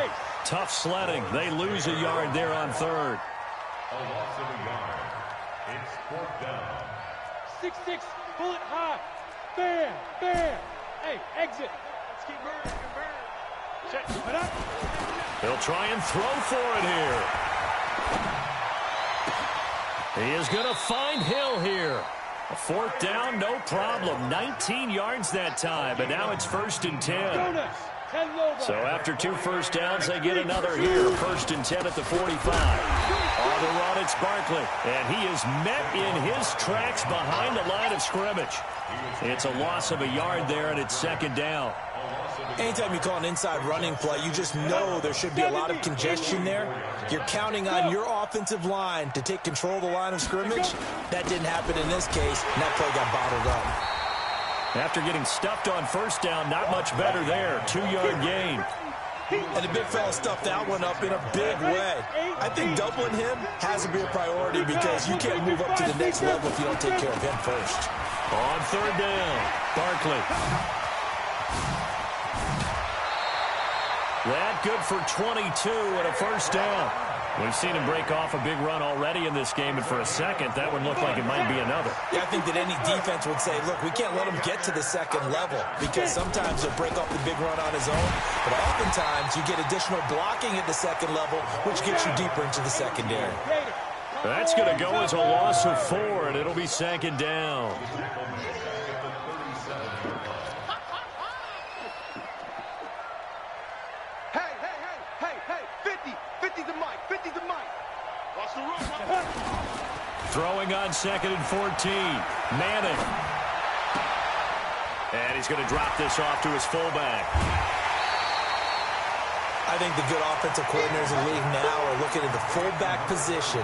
Tough sledding. They lose a yard there on third. A loss of a yard. It's fourth down. 6-6, pull it high. Bam, bam. Hey, exit. Let's keep burning, Check it up. He'll try and throw for it here. He is going to find Hill here. A fourth down, no problem. 19 yards that time, but now it's 1st and 10. So after 2 first downs, they get another here. 1st and 10 at the 45. On the run, it's Barkley. And he is met in his tracks behind the line of scrimmage. It's a loss of a yard there, and it's 2nd down. Anytime you call an inside running play, you just know there should be a lot of congestion there. You're counting on your offensive line to take control of the line of scrimmage. That didn't happen in this case, and that play got bottled up. After getting stuffed on 1st down, not much better there. 2-yard gain. And the big fella stuffed that one up in a big way. I think doubling him has to be a priority because you can't move up to the next level if you don't take care of him first. On 3rd down, Barkley. That good for 22 and a 1st down. We've seen him break off a big run already in this game, and for a second, that one looked like it might be another. Yeah, I think that any defense would say, look, we can't let him get to the 2nd level because sometimes he'll break off the big run on his own, but oftentimes you get additional blocking at the 2nd level, which gets you deeper into the secondary. That's going to go as a loss of 4, and it'll be 2nd down. Throwing on 2nd and 14. Manning. And he's going to drop this off to his fullback. I think the good offensive coordinators in the league now are looking at the fullback position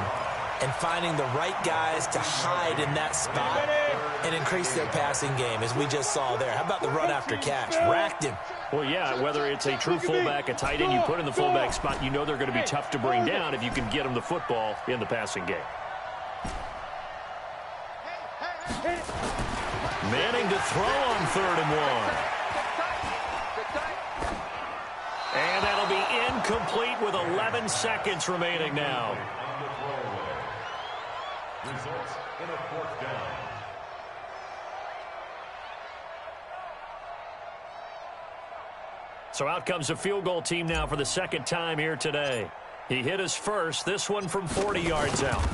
and finding the right guys to hide in that spot and increase their passing game, as we just saw there. How about the run after catch? Racked him. Well, yeah, whether it's a true fullback, a tight end you put in the fullback spot, you know they're going to be tough to bring down if you can get them the football in the passing game. Manning to throw on 3rd and 1. And that'll be incomplete with 11 seconds remaining now. Results in a 4th down. So out comes the field goal team now for the 2nd time here today. He hit his first, this one from 40 yards out.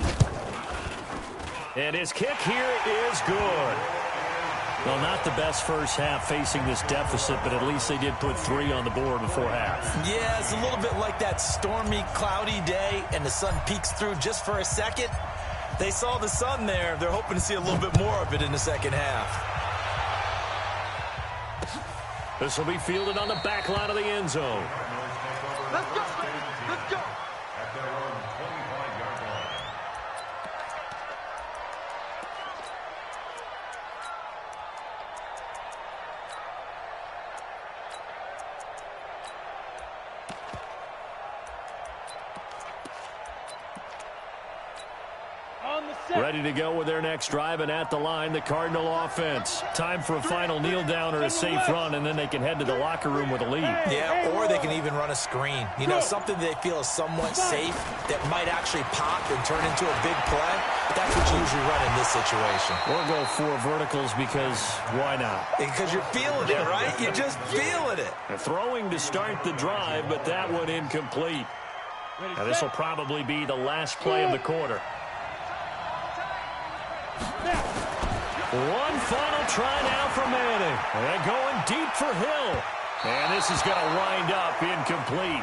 And his kick here is good. Well, not the best first half facing this deficit, but at least they did put 3 on the board before half. Yeah, it's a little bit like that stormy, cloudy day, and the sun peeks through just for a second. They saw the sun there. They're hoping to see a little bit more of it in the 2nd half. This will be fielded on the back line of the end zone. Let's go, let's go. At their own 25-yard line. Ready to go with their next drive, and at the line, the Cardinal offense. Time for a final kneel down or a safe run, and then they can head to the locker room with a lead. Yeah, or they can even run a screen. You know, something they feel is somewhat safe that might actually pop and turn into a big play. That's what you usually run in this situation. Or go 4 verticals because why not? Because you're feeling it, right? You're just feeling it. Throwing to start the drive, but that one incomplete. Now, this will probably be the last play of the quarter. One final try now for Manning. And going deep for Hill. And this is going to wind up incomplete.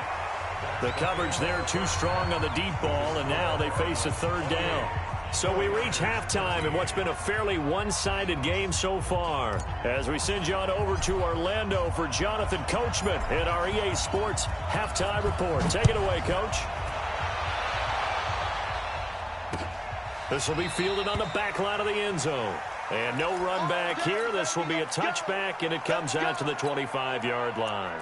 The coverage there too strong on the deep ball, and now they face a 3rd down. So we reach halftime in what's been a fairly one-sided game so far. As we send you on over to Orlando for Jonathan Coachman in our EA Sports Halftime Report. Take it away, Coach. This will be fielded on the back line of the end zone. And no run back here. This will be a touchback, and it comes out to the 25-yard line.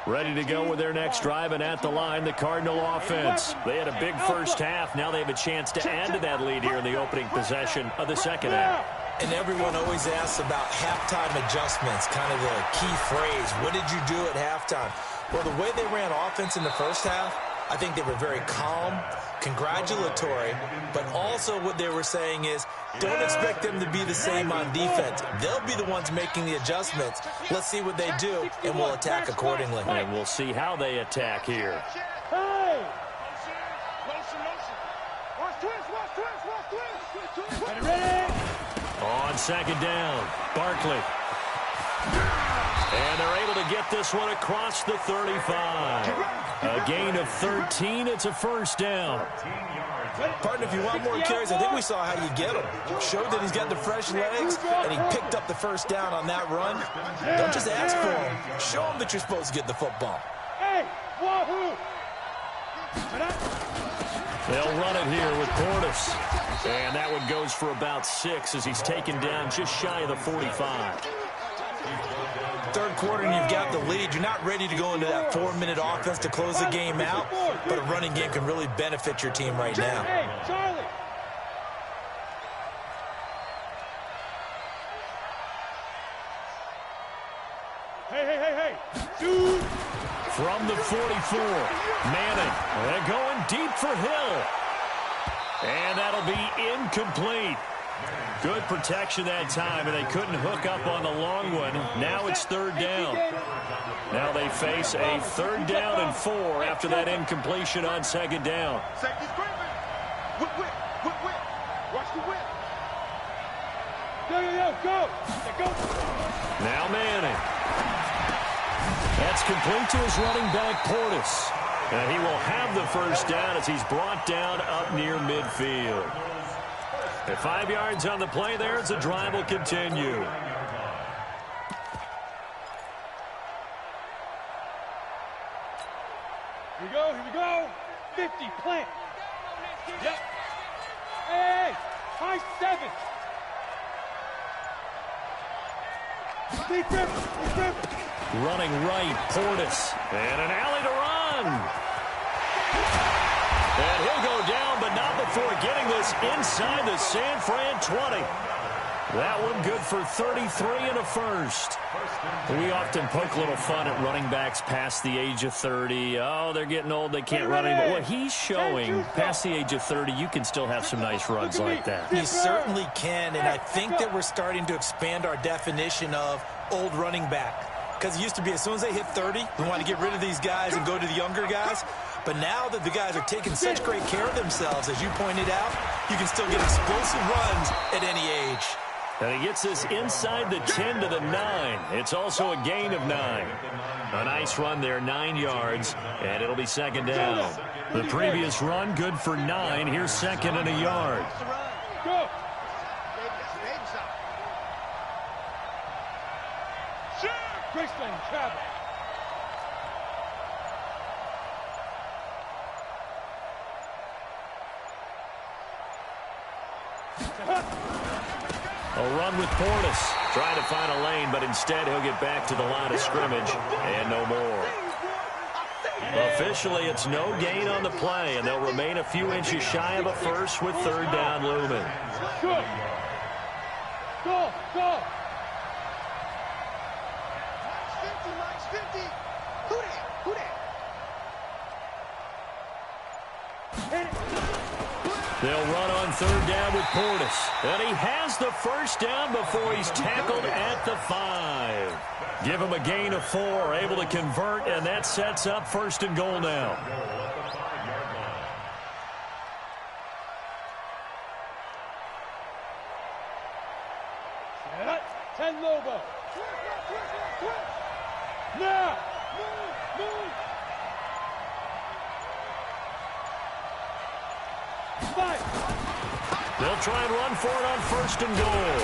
Ready to go with their next drive, and at the line, the Cardinal offense. They had a big first half. Now they have a chance to add to that lead here in the opening possession of the second half. And everyone always asks about halftime adjustments, kind of the key phrase. What did you do at halftime? Well, the way they ran offense in the first half, I think they were very calm, congratulatory, but also what they were saying is, don't expect them to be the same on defense. They'll be the ones making the adjustments. Let's see what they do, and we'll attack accordingly. And we'll see how they attack here. Hey! Motion, motion. Watch twist. Ready? On second down, Barkley. And they're able to get this one across the 35. A gain of 13. It's a first down. Partner, if you want more carries, I think we saw how you get him. Showed that he's got the fresh legs, and he picked up the first down on that run. Don't just ask for him. Show him that you're supposed to get the football. Hey, wahoo! They'll run it here with Portis. And that one goes for about 6 as he's taken down just shy of the 45. Third quarter and you've got the lead. You're not ready to go into that 4-minute offense to close the game out, but a running game can really benefit your team right now. Hey, Charlie! Hey! Dude! From the 44, Manning. They're going deep for Hill. And that'll be incomplete. Good protection that time, and they couldn't hook up on the long one. Now it's third down. Now they face a 3rd down and 4 after that incompletion on second down. Safety's creeping. Whip. Watch the whip. Go. Now Manning. That's complete to his running back, Portis. And he will have the first down as he's brought down up near midfield. At 5 yards on the play there as the drive will continue. Here we go. 50, plant. Yep. Hey, high 7. Deep grip. Running right, Portis. And an alley to run. And he'll go down, but not before getting this inside the San Fran 20. That one good for 33 and a first. We often poke a little fun at running backs past the age of 30. Oh, they're getting old, they can't run anymore. What he's showing, past the age of 30, you can still have some nice runs like that. You certainly can, and I think that we're starting to expand our definition of old running back. Because it used to be as soon as they hit 30, we want to get rid of these guys and go to the younger guys. But now that the guys are taking such great care of themselves, as you pointed out, you can still get explosive runs at any age. And he gets this inside the 10 to the 9. It's also a gain of 9. A nice run there, 9 yards, and it'll be second down. The previous run, good for 9. Here's second and a yard. Go. Graceland travel. A run with Portis. Trying to find a lane, but instead he'll get back to the line of scrimmage and no more. Officially, it's no gain on the play, and they'll remain a few inches shy of a first with third down looming. Go. Max 50. Who that? They'll run on third down with Portis. And he has the first down before he's tackled at the 5. Give him a gain of 4, able to convert, and that sets up first and goal now. Set. 10 Lobo. Now. Move. 5. They'll try and run for it on first and goal.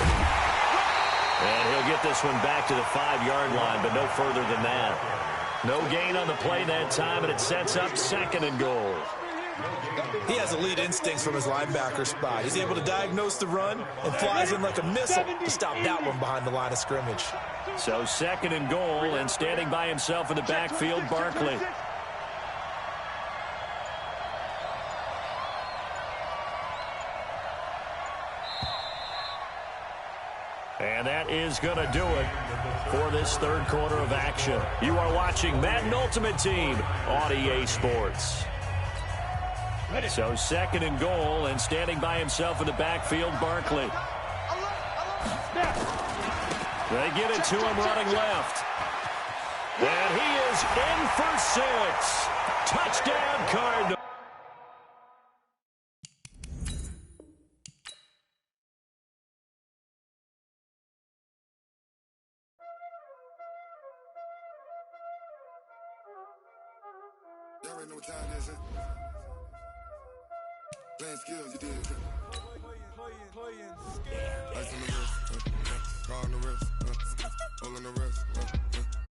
And he'll get this one back to the 5-yard line, but no further than that. No gain on the play that time, and it sets up second and goal. He has elite instincts from his linebacker spot. He's able to diagnose the run and flies in like a missile to stop that one behind the line of scrimmage. So 2nd and goal, and standing by himself in the backfield, Barkley. And that is going to do it for this third quarter of action. You are watching Madden Ultimate Team on EA Sports. So 2nd and goal, and standing by himself in the backfield, Barkley. They get it to him running left. And he is in for 6. Touchdown, Cardinals. Y'all already know what time it is, huh? Playing skills, you did. Ice on the wrist, car on the wrist, hole in the wrist,